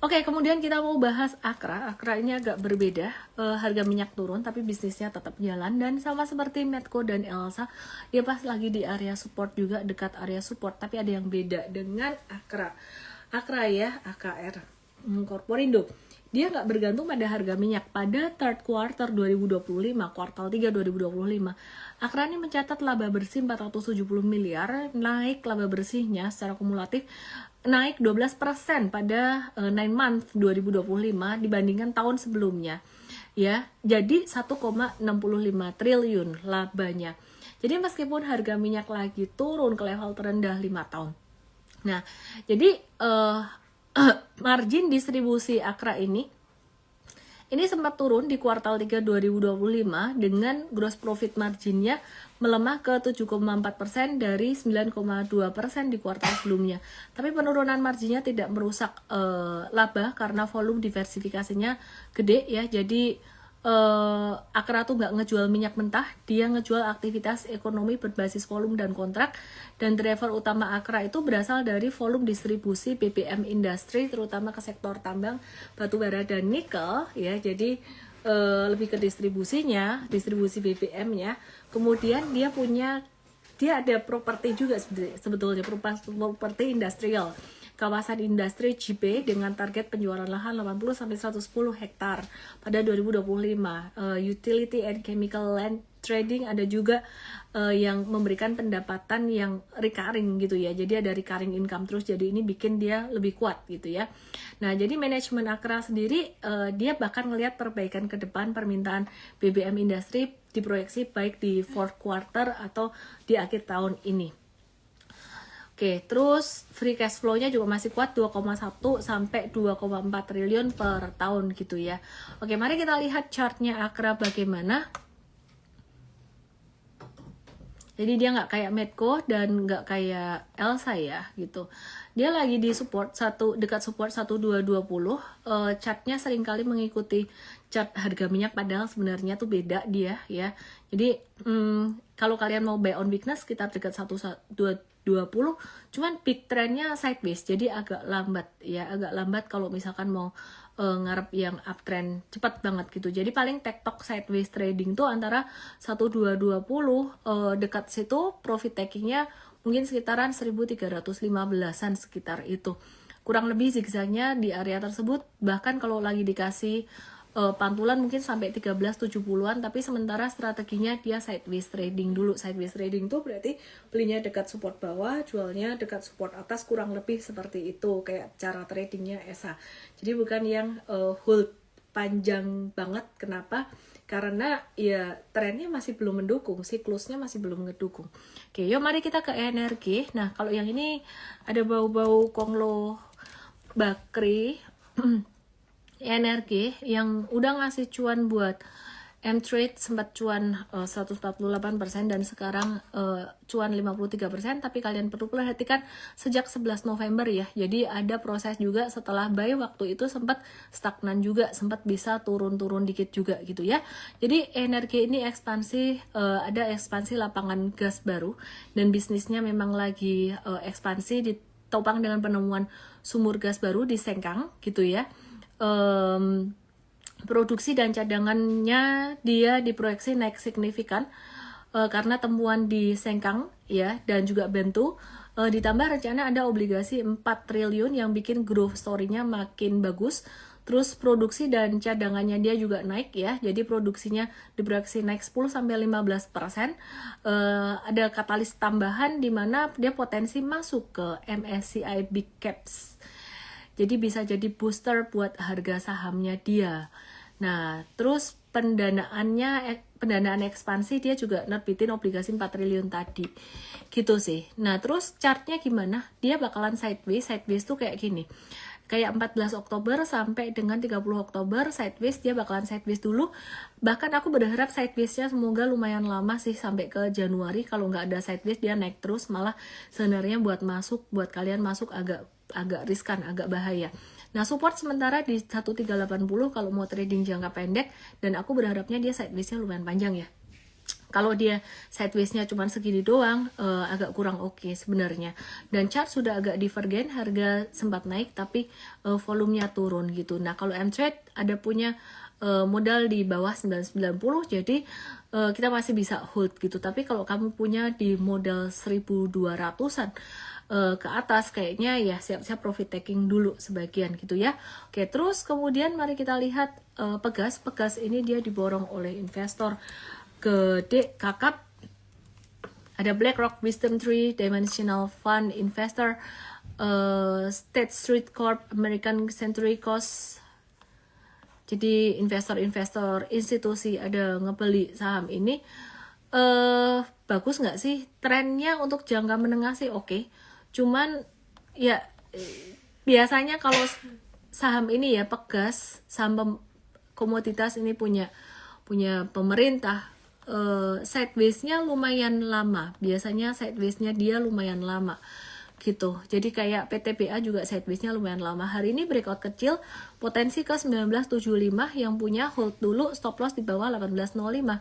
Oke, kemudian kita mau bahas Akra. Akra ini agak berbeda, harga minyak turun tapi bisnisnya tetap jalan, dan sama seperti Medco dan Elsa, dia pas lagi di area support juga, dekat area support, tapi ada yang beda dengan Akra. Akra ya, AKR, Korporindo. Dia nggak bergantung pada harga minyak. Pada third quarter 2025, kuartal 3 2025, Akra ini mencatat laba bersih 470 miliar, naik laba bersihnya secara kumulatif naik 12% pada 9 month 2025 dibandingkan tahun sebelumnya. Ya, jadi 1,65 triliun labanya. Jadi meskipun harga minyak lagi turun ke level terendah 5 tahun. Nah, jadi margin distribusi Akra ini sempat turun di kuartal 3 2025 dengan gross profit marginnya melemah ke 7,4% dari 9,2% di kuartal sebelumnya. Tapi penurunan marginnya tidak merusak laba karena volume diversifikasinya gede ya. Jadi Akra tuh nggak ngejual minyak mentah, dia ngejual aktivitas ekonomi berbasis volume dan kontrak, dan driver utama Akra itu berasal dari volume distribusi BBM industri, terutama ke sektor tambang, batubara dan nikel ya. Jadi lebih ke distribusinya, distribusi BBM-nya. Kemudian dia ada properti juga sebetulnya, properti industrial, kawasan industri JP dengan target penjualan lahan 80-110 hektar pada 2025. Utility and chemical land trading ada juga yang memberikan pendapatan yang recurring gitu ya. Jadi ada recurring income terus, jadi ini bikin dia lebih kuat gitu ya. Nah, jadi manajemen Akra sendiri dia bahkan melihat perbaikan ke depan permintaan BBM industri diproyeksi baik di fourth quarter atau di akhir tahun ini. Oke, terus free cash flow-nya juga masih kuat 2,1 sampai 2,4 triliun per tahun gitu ya. Oke, mari kita lihat chartnya Akra bagaimana. Jadi dia nggak kayak Medco dan nggak kayak Elsa ya gitu. Dia lagi di support dekat support 1220. Chartnya seringkali mengikuti chart harga minyak, padahal sebenarnya tuh beda dia ya. Jadi kalau kalian mau buy on weakness sekitar dekat 1220, cuman big trendnya sideways, jadi agak lambat ya, agak lambat kalau misalkan mau ngarep yang uptrend cepat banget gitu. Jadi paling tektok sideways trading tuh antara 1220, dekat situ profit takingnya mungkin sekitaran 1315-an sekitar itu. Kurang lebih zigzagnya di area tersebut, bahkan kalau lagi dikasih pantulan mungkin sampai 1370-an, tapi sementara strateginya dia sideways trading dulu. Sideways trading tuh berarti belinya dekat support bawah, jualnya dekat support atas, kurang lebih seperti itu kayak cara tradingnya ESA. Jadi bukan yang hold panjang banget. Kenapa? Karena ya trennya masih belum mendukung, siklusnya masih belum mendukung. Oke, yuk mari kita ke energi. Nah, kalau yang ini ada bau-bau Konglo Bakri energi yang udah ngasih cuan buat M-Trade, sempat cuan 148% dan sekarang cuan 53%, tapi kalian perlu perhatikan sejak 11 November ya. Jadi ada proses juga setelah buy, waktu itu sempat stagnan juga, sempat bisa turun-turun dikit juga gitu ya. Jadi energi ini ekspansi, ada ekspansi lapangan gas baru dan bisnisnya memang lagi ekspansi, ditopang dengan penemuan sumur gas baru di Sengkang gitu ya. Produksi dan cadangannya dia diproyeksi naik signifikan karena temuan di Sengkang ya, dan juga Bentu, ditambah rencana ada obligasi 4 triliun yang bikin growth story-nya makin bagus. Terus produksi dan cadangannya dia juga naik ya, jadi produksinya diproyeksi naik 10-15%. Ada katalis tambahan di mana dia potensi masuk ke MSCI Big Caps. Jadi bisa jadi booster buat harga sahamnya dia. Nah, terus pendanaan ekspansi dia juga nerbitin obligasi 4 triliun tadi. Gitu sih. Nah, terus chartnya gimana? Dia bakalan sideways. Sideways tuh kayak gini. Kayak 14 Oktober sampai dengan 30 Oktober sideways, dia bakalan sideways dulu. Bahkan aku berharap sidewaysnya semoga lumayan lama sih, sampai ke Januari. Kalau nggak ada sideways dia naik terus, malah sebenarnya buat kalian masuk agak riskan, agak bahaya. Nah, support sementara di 1380 kalau mau trading jangka pendek, dan aku berharapnya dia sidewaysnya lumayan panjang ya. Kalau dia sideways-nya cuma segini doang, agak kurang oke sebenarnya. Dan chart sudah agak divergen, harga sempat naik tapi volumenya turun gitu. Nah kalau M-Trade ada punya modal di bawah 990, jadi kita masih bisa hold gitu. Tapi kalau kamu punya di modal 1200-an ke atas, kayaknya ya siap-siap profit taking dulu sebagian gitu ya. Oke, terus kemudian mari kita lihat Pegas. Pegas ini dia diborong oleh investor gede kakap. Ada BlackRock, Wisdom Tree, Dimensional Fund Investor, State Street Corp, American Century Coast. Jadi investor-investor institusi ada ngebeli saham ini. Bagus nggak sih? Trennya untuk jangka menengah sih oke. Cuman ya biasanya kalau saham ini ya Pegas, saham komoditas ini punya pemerintah, sideways-nya lumayan lama. Biasanya sideways-nya dia lumayan lama gitu. Jadi kayak PTBA juga sideways-nya lumayan lama. Hari ini breakout kecil, potensi ke 1975, yang punya hold dulu, stop loss di bawah 1805.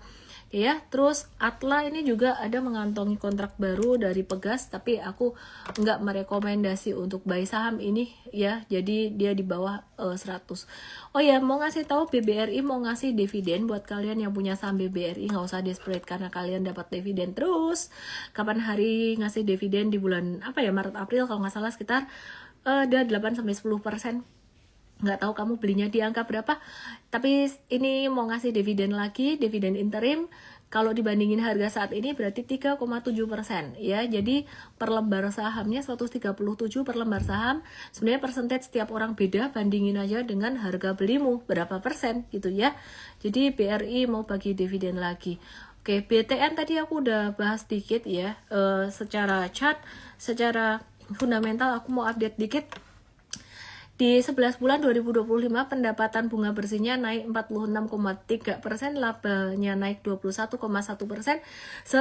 Ya, terus Atla ini juga ada mengantongi kontrak baru dari Pegas, tapi aku nggak merekomendasi untuk buy saham ini ya, jadi dia di bawah 100. Oh ya, mau ngasih tahu BBRI mau ngasih dividen buat kalian yang punya saham BBRI, nggak usah desperate karena kalian dapat dividen terus. Kapan hari ngasih dividen di bulan apa ya, Maret April kalau nggak salah, sekitar ada 8-10%. Nggak tahu kamu belinya di angka berapa, tapi ini mau ngasih dividen lagi, dividen interim. Kalau dibandingin harga saat ini berarti 3,7% ya. Jadi per lembar sahamnya 137 per lembar saham. Sebenarnya persentage setiap orang beda, bandingin aja dengan harga belimu berapa persen gitu ya. Jadi BRI mau bagi dividen lagi. Oke, BTN tadi aku udah bahas dikit ya, secara chart, secara fundamental aku mau update dikit. Di 11 bulan 2025 pendapatan bunga bersihnya naik 46,3%, labanya naik 21,1%.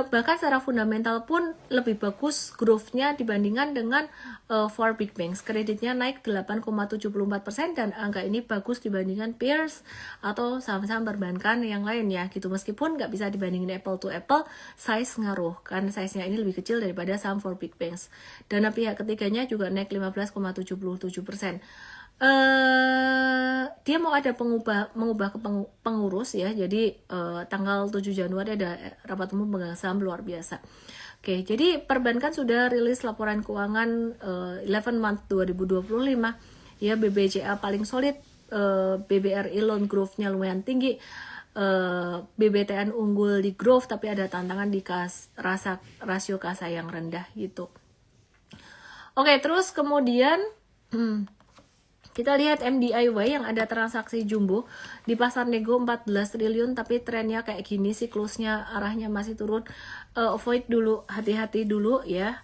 Bahkan secara fundamental pun lebih bagus growth-nya dibandingkan dengan 4 big banks. Kreditnya naik 8,74% dan angka ini bagus dibandingkan peers atau saham-saham perbankan yang lain ya gitu. Meskipun nggak bisa dibandingin apple to apple, size ngaruh kan, size-nya ini lebih kecil daripada saham 4 big banks. Dana pihak ketiganya juga naik 15,77%. Dia mau ada mengubah ke pengurus ya, jadi tanggal 7 Januari ada rapat umum pemegang saham luar biasa. Oke, jadi perbankan sudah rilis laporan keuangan 11 month 2025 ya. BBCA paling solid, BBRI loan growth-nya lumayan tinggi, BBTN unggul di growth tapi ada tantangan di rasio kasa yang rendah gitu. Oke, terus kemudian kita lihat MDIY yang ada transaksi jumbo di pasar nego 14 triliun, tapi trennya kayak gini, siklusnya arahnya masih turun. Avoid dulu, hati-hati dulu ya.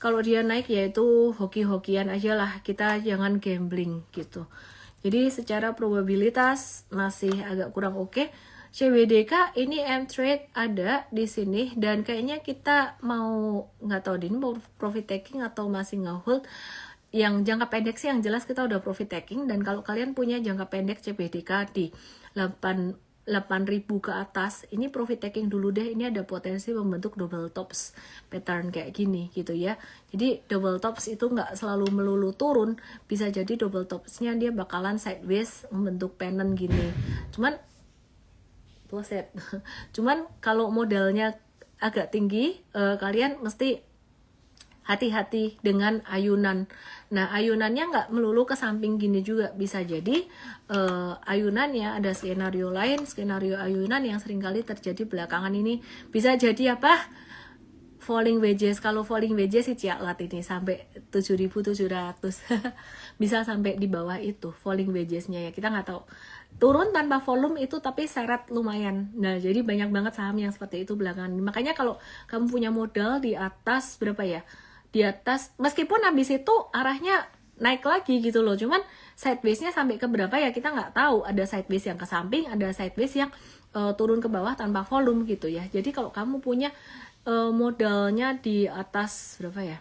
Kalau dia naik ya itu hoki-hokian aja lah, kita jangan gambling gitu. Jadi secara probabilitas masih agak kurang oke. CWDK ini M-Trade ada di sini dan kayaknya kita mau, nggak tahu ini mau profit taking atau masih nge-hold. Yang jangka pendek sih yang jelas kita udah profit taking, dan kalau kalian punya jangka pendek CBDK di 8.000 ke atas, ini profit taking dulu deh. Ini ada potensi membentuk double tops pattern kayak gini gitu ya. Jadi double tops itu nggak selalu melulu turun, bisa jadi double topsnya dia bakalan sideways membentuk pennant gini. Cuman kalau modalnya agak tinggi, kalian mesti hati-hati dengan ayunan. Nah, ayunannya nggak melulu ke samping gini juga, bisa jadi ayunannya ada skenario lain, skenario ayunan yang seringkali terjadi belakangan ini. Bisa jadi apa? Falling wedges. Kalau falling wedges sih ciaklat ini sampai 7.700 bisa sampai di bawah itu falling wedgesnya ya, kita nggak tahu. Turun tanpa volume itu tapi seret lumayan. Nah, jadi banyak banget saham yang seperti itu belakangan. Makanya kalau kamu punya modal di atas berapa ya, di atas, meskipun habis itu arahnya naik lagi gitu loh, cuman sideways-nya sampai ke berapa ya kita nggak tahu. Ada sideways yang ke samping, ada sideways yang turun ke bawah tanpa volume gitu ya. Jadi kalau kamu punya modalnya di atas berapa ya,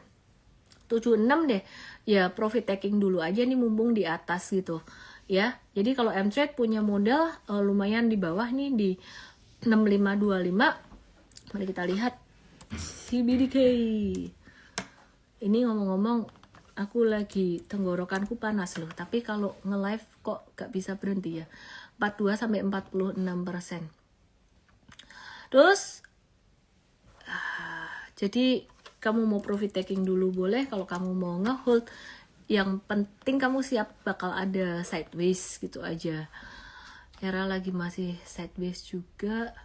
76 deh ya, profit taking dulu aja nih mumpung di atas gitu ya. Jadi kalau M-Trade punya modal lumayan di bawah nih di 6525, Mari kita lihat CBDK. Ini ngomong-ngomong, aku lagi tenggorokanku panas loh. Tapi kalau nge-live kok gak bisa berhenti ya. 42-46%. Terus, jadi kamu mau profit taking dulu boleh. Kalau kamu mau nge-hold, yang penting kamu siap bakal ada sideways gitu aja. Era lagi masih sideways juga.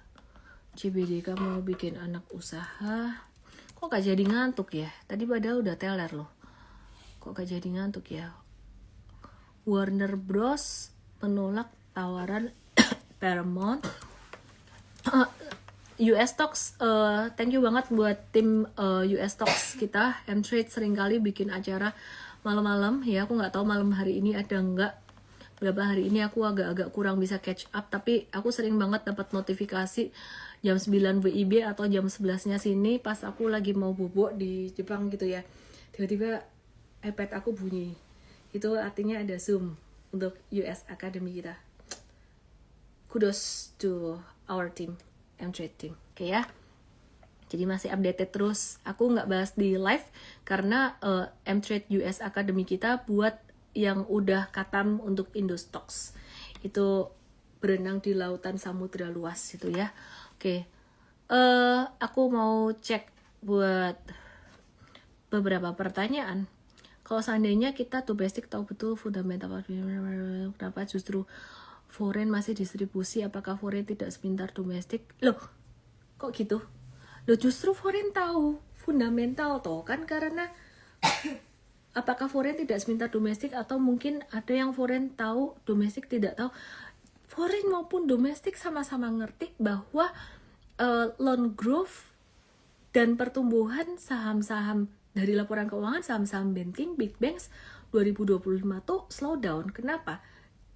CBDK mau bikin anak usaha. Kok gak jadi ngantuk ya? Tadi padahal udah teler loh. Kok gak jadi ngantuk ya? Warner Bros menolak tawaran Paramount. US Stocks, thank you banget buat tim US Stocks kita. M-Trade seringkali bikin acara malam-malam ya. Aku nggak tahu malam hari ini ada nggak. Berapa hari ini aku agak-agak kurang bisa catch up, tapi aku sering banget dapat notifikasi jam 9 WIB atau jam 11-nya sini pas aku lagi mau bubuk di Jepang gitu ya. Tiba-tiba iPad aku bunyi. Itu artinya ada Zoom untuk US Academy kita. Kudos to our team, M-Trade team. Oke ya. Jadi masih updated terus. Aku nggak bahas di live karena M-Trade US Academy kita buat yang udah katam untuk Indo Stocks. Itu berenang di lautan samudra luas itu ya. Oke. Aku mau cek buat beberapa pertanyaan. Kalau seandainya kita domestik tahu betul fundamental, kenapa justru foreign masih distribusi? Apakah foreign tidak sepintar domestik? Loh, kok gitu? Loh, justru foreign tahu fundamental toh kan, karena apakah foreign tidak sepintar domestik, atau mungkin ada yang foreign tahu domestik tidak tahu? Foreign maupun domestik sama-sama ngerti bahwa loan growth dan pertumbuhan saham-saham dari laporan keuangan saham-saham banking big banks 2025 tuh slow down. Kenapa?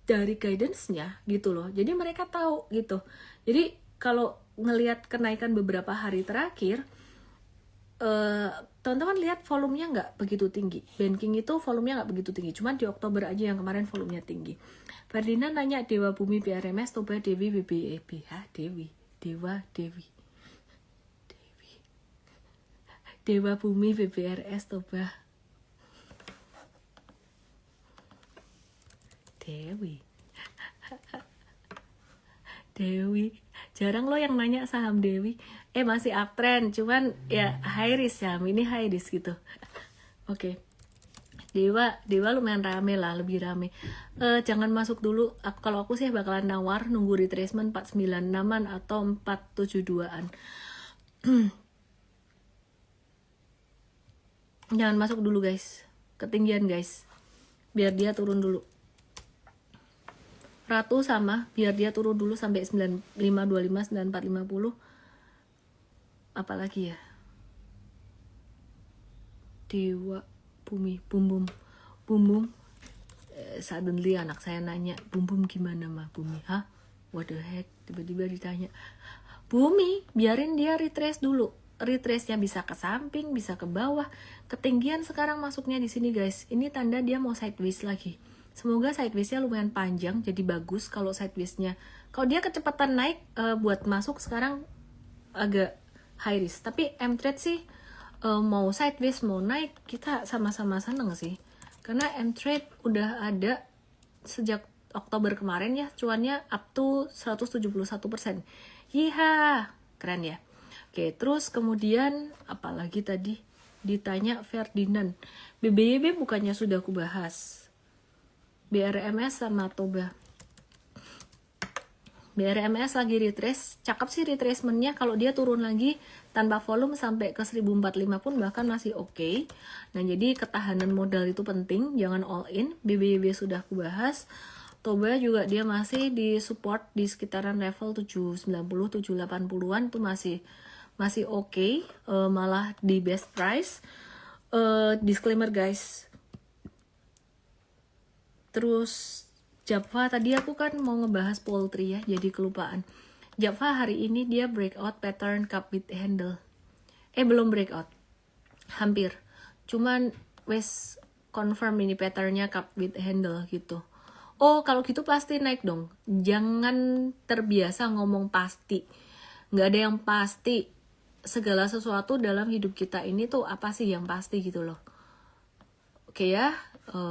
Dari guidance-nya gitu loh. Jadi mereka tahu gitu. Jadi kalau ngelihat kenaikan beberapa hari terakhir, teman-teman lihat volumenya nggak begitu tinggi. Banking itu volumenya nggak begitu tinggi. Cuman di Oktober aja yang kemarin volumenya tinggi. Ferdinand nanya Dewa Bumi PRMS, Toba Dewi BBEB. Dewa Bumi BBRS Toba. Dewi. Jarang lo yang nanya saham Dewi. Masih uptrend, cuman ya high risk ya, ini high risk gitu. Oke. Dewa lumayan rame lah, lebih rame. Jangan masuk dulu. Kalau aku sih bakalan nawar nunggu retracement 496-an atau 472-an. Jangan masuk dulu guys, ketinggian guys, biar dia turun dulu. Ratu sama, biar dia turun dulu sampai 9525, 9450. Apalagi ya, Dewa Bumi, bum bum. Suddenly anak saya nanya, bum gimana mah Bumi? Hah? What the heck? Tiba-tiba ditanya, Bumi, biarin dia retrace dulu. Retrace-nya bisa ke samping, bisa ke bawah. Ketinggian sekarang masuknya di sini guys. Ini tanda dia mau sideways lagi. Semoga sideways-nya lumayan panjang, jadi bagus kalau sideways-nya. Kalau dia kecepatan naik, buat masuk sekarang agak high risk. Tapi M-Trade sih mau sideways mau naik, kita sama-sama seneng sih. Karena M-Trade udah ada sejak Oktober kemarin ya, cuannya up to 171%. Yiha, keren ya. Oke, terus kemudian apalagi tadi ditanya Ferdinand. BBYB bukannya sudah aku bahas. BRMS sama Toba. BRMS lagi retrace, cakep sih retracementnya. Kalau dia turun lagi tanpa volume sampai ke 1045 pun bahkan masih oke. Nah, jadi ketahanan modal itu penting, jangan all in. BBYB sudah aku bahas. Toba juga dia masih di support di sekitaran level 790 780-an tuh masih oke, malah di best price. Disclaimer guys. Terus Java tadi aku kan mau ngebahas poultry ya, jadi kelupaan. Java hari ini dia breakout pattern cup with handle. Belum breakout, hampir. Cuman wes confirm ini patternnya cup with handle gitu. Oh, kalau gitu pasti naik dong. Jangan terbiasa ngomong pasti. Nggak ada yang pasti. segala sesuatu dalam hidup kita ini tuh apa sih yang pasti gitu loh. Oke ya,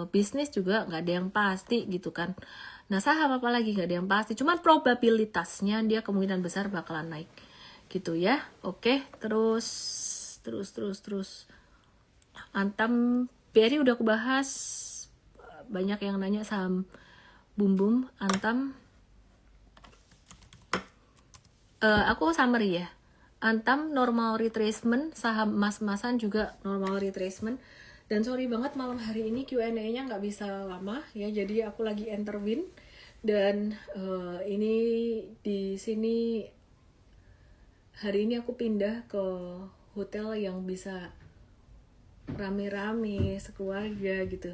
bisnis juga nggak ada yang pasti gitu kan. Nah saham apalagi nggak ada yang pasti, cuman probabilitasnya dia kemungkinan besar bakalan naik gitu ya. Oke, terus Antam BRI udah aku bahas. Banyak yang nanya saham Bum Antam. Aku summary ya. Antam normal retracement, saham emas-emasan juga normal retracement. Dan sorry banget malam hari ini Q&A-nya nggak bisa lama ya, jadi aku lagi intervene. Dan ini di sini hari ini aku pindah ke hotel yang bisa rame-rame sekeluarga gitu.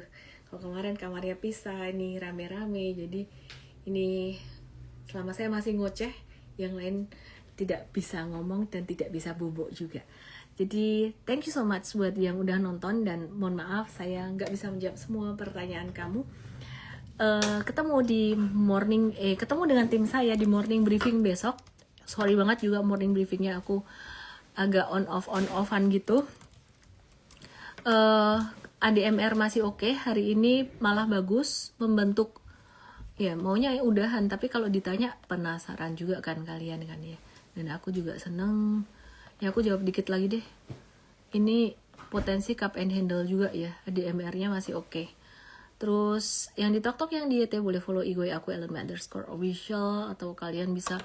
Kalau kemarin kamarnya pisah, ini rame-rame. Jadi ini selama saya masih ngoceh, yang lain tidak bisa ngomong dan tidak bisa bobok juga. Jadi thank you so much buat yang udah nonton, dan mohon maaf saya nggak bisa menjawab semua pertanyaan kamu. Ketemu dengan tim saya di morning briefing besok. Sorry banget juga morning briefingnya aku agak on offan gitu. ADMR masih oke, hari ini malah bagus, membentuk ya, maunya udahan, tapi kalau ditanya penasaran juga kan kalian kan ya. Dan aku juga seneng. Ya aku jawab dikit lagi deh. Ini potensi cup and handle juga ya, ADMR-nya masih oke. Terus yang di TokTok yang di YT boleh follow Igoy aku @official, atau kalian bisa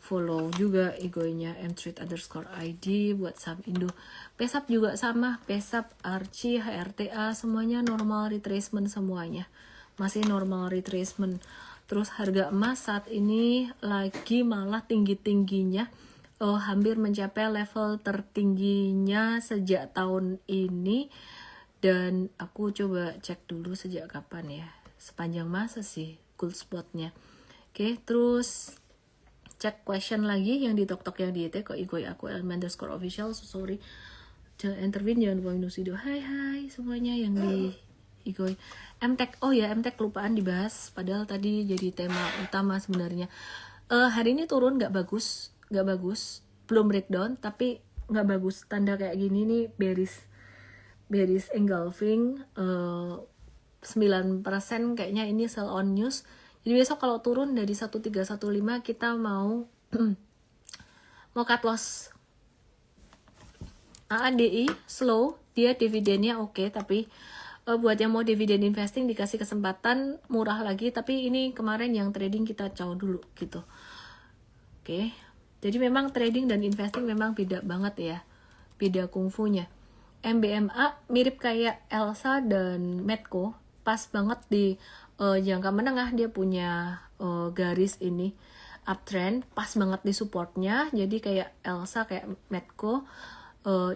follow juga Igoy-nya mtrade_id buat saham Indo. Pesap juga sama, Pesap, Archie, HRTA semuanya normal retracement semuanya. Masih normal retracement. Terus harga emas saat ini lagi malah tinggi-tingginya, hampir mencapai level tertingginya sejak tahun ini. Dan aku coba cek dulu sejak kapan ya, sepanjang masa sih gold spotnya. Oke, terus cek question lagi yang di TokTok yang di YT kok Igoy aku @official. Sorry jangan intervene, jangan lupa minus video. Hai semuanya yang di Igoy. MTech, oh ya MTech kelupaan dibahas, padahal tadi jadi tema utama sebenarnya. Hari ini turun nggak bagus, belum breakdown tapi nggak bagus. Tanda kayak gini nih bearish engulfing, 9% kayaknya ini sell on news. Jadi besok kalau turun dari 1315 kita mau cut loss. AADI slow, dia dividennya oke, tapi buat yang mau dividen investing dikasih kesempatan murah lagi, tapi ini kemarin yang trading kita caw dulu gitu. Oke. Jadi memang trading dan investing memang beda banget ya. Beda kungfunya. MBMA mirip kayak Elsa dan Medco, pas banget di jangka menengah, dia punya garis ini uptrend, pas banget di supportnya. Jadi kayak Elsa, kayak Medco,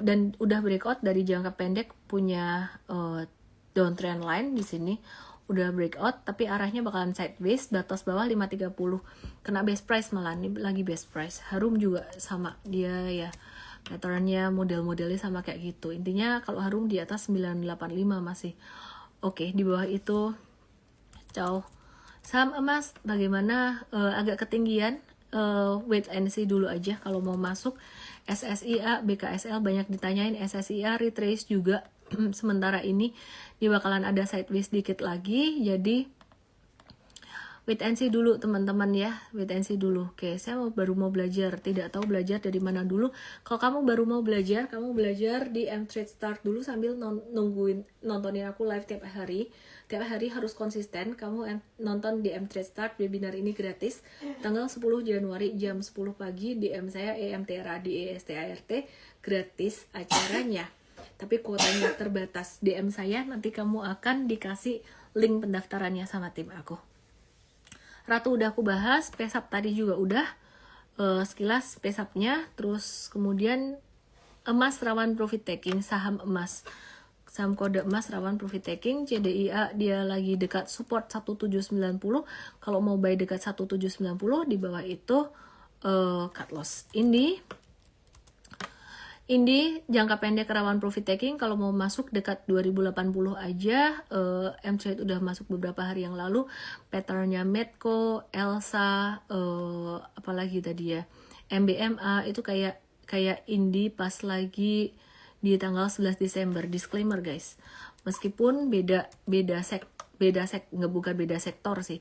dan udah breakout dari jangka pendek, punya downtrend line di sini udah breakout, tapi arahnya bakalan sideways, batas bawah 530, kena best price malah, ini lagi best price. Harum juga sama dia ya, patternnya model-modelnya sama kayak gitu. Intinya kalau Harum di atas 985 masih oke, di bawah itu ciao. Saham emas bagaimana? Agak ketinggian, wait and see dulu aja kalau mau masuk. SSIA, BKSL banyak ditanyain. SSIA retrace juga sementara ini dia bakalan ada sideways dikit lagi, jadi wait and see dulu teman-teman ya, wait and see dulu. Oke, saya baru mau belajar, tidak tahu belajar dari mana dulu. Kalau kamu baru mau belajar, kamu belajar di mtrade start dulu sambil nontonin aku live tiap hari. Tiap hari harus konsisten, kamu nonton di mtrade start, webinar ini gratis. Tanggal 10 Januari jam 10 pagi, DM saya EMTRAD ESTART, gratis acaranya. Tapi kuotanya terbatas. DM saya, nanti kamu akan dikasih link pendaftarannya sama tim aku. Ratu udah aku bahas, Pesap tadi juga udah, sekilas Pesapnya. Terus kemudian emas rawan profit taking, saham emas, saham kode emas rawan profit taking. CDIA dia lagi dekat support 1790, kalau mau buy dekat 1790, di bawah itu cut loss. Indi jangka pendek rawan profit taking, kalau mau masuk dekat 2080 aja. mtrade udah masuk beberapa hari yang lalu. Patternnya Medco, Elsa, apalagi tadi ya, MBMA itu kayak kayak indie pas lagi di tanggal 11 Desember. Disclaimer guys, meskipun beda bukan beda sektor sih,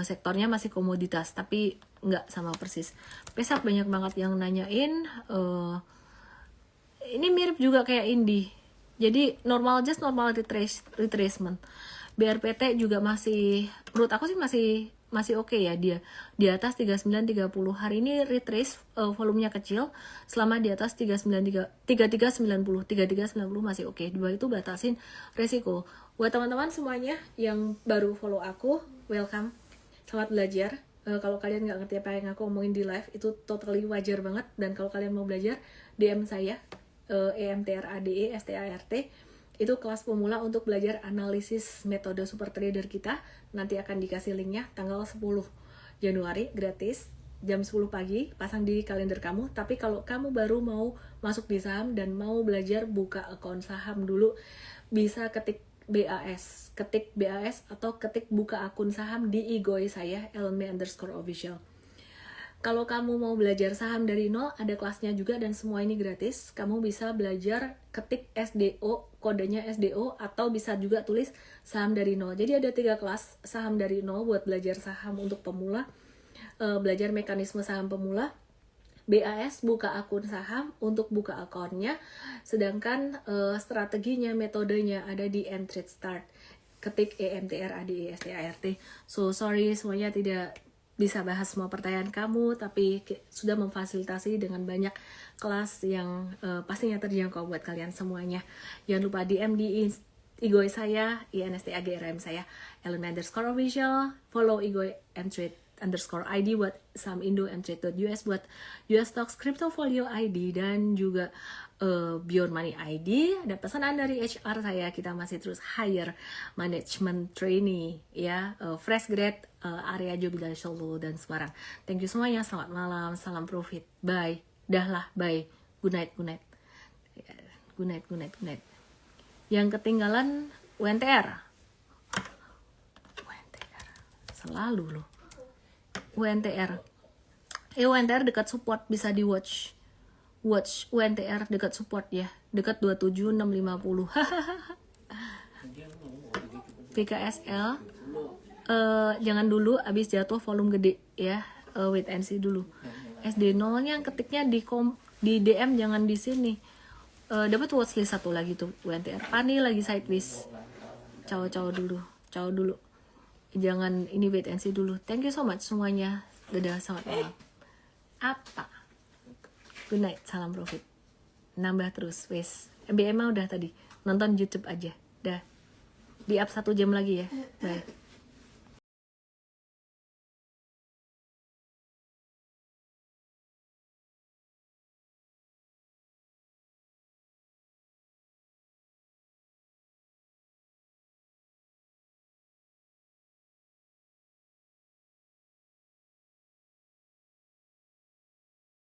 sektornya masih komoditas tapi nggak sama persis. Pesak banyak banget yang nanyain, ini mirip juga kayak indie, jadi normal retracement. BRPT juga masih, menurut aku sih masih oke ya, dia di atas 39.30. Hari ini retrace, volumenya kecil, selama di atas 3390 masih oke. Di bawah itu batasin resiko. Buat teman-teman semuanya yang baru follow aku, welcome, selamat belajar. Kalau kalian nggak ngerti apa yang aku omongin di live, itu totally wajar banget. Dan kalau kalian mau belajar, DM saya, EMTRADE START, itu kelas pemula untuk belajar analisis metode super trader kita. Nanti akan dikasih linknya tanggal 10 Januari, gratis, jam 10 pagi, pasang di kalender kamu. Tapi kalau kamu baru mau masuk di saham dan mau belajar buka akun saham dulu, bisa ketik BAS atau ketik buka akun saham di IGOI saya, @elme_official. Kalau kamu mau belajar saham dari nol, ada kelasnya juga dan semua ini gratis. Kamu bisa belajar ketik SDO, kodenya SDO, atau bisa juga tulis saham dari nol. Jadi ada 3 kelas saham dari nol buat belajar saham untuk pemula, belajar mekanisme saham pemula. BAS, buka akun saham untuk buka akunnya, sedangkan strateginya, metodenya ada di Mtrade Start. Ketik EMTRADESTART. So sorry semuanya tidak bisa bahas semua pertanyaan kamu, tapi sudah memfasilitasi dengan banyak kelas yang pastinya terjangkau buat kalian semuanya. Jangan lupa DM di IGOI saya, INSTAGRM saya, @elme_official. Follow IGOI Mtrade_ID buat saham Indo, Mtrade.us buat US Stocks, Cryptofolio ID, dan juga Beyond Money ID. Ada pesanan dari HR saya, kita masih terus hire management trainee ya, fresh grad, area job dari Solo dan Semarang. Thank you semuanya, selamat malam, salam profit, bye, dah lah, bye, good night. Yang ketinggalan UNTR selalu loh. UNTR dekat support, bisa di watch UNTR dekat support ya, dekat 27650. PKSL jangan dulu, abis jatuh volume gede ya, wait and see dulu. SD0 nya ketiknya di DM, jangan di sini. Dapat watchlist satu lagi tuh UNTR. Pani lagi sideways, caw dulu, jangan ini, wait and see dulu. Thank you so much semuanya, dadah, selamat malam. Apa? Good night, salam profit. Nambah terus, wes. MBM udah tadi, nonton YouTube aja. Dah. Di up 1 jam lagi ya. Bye.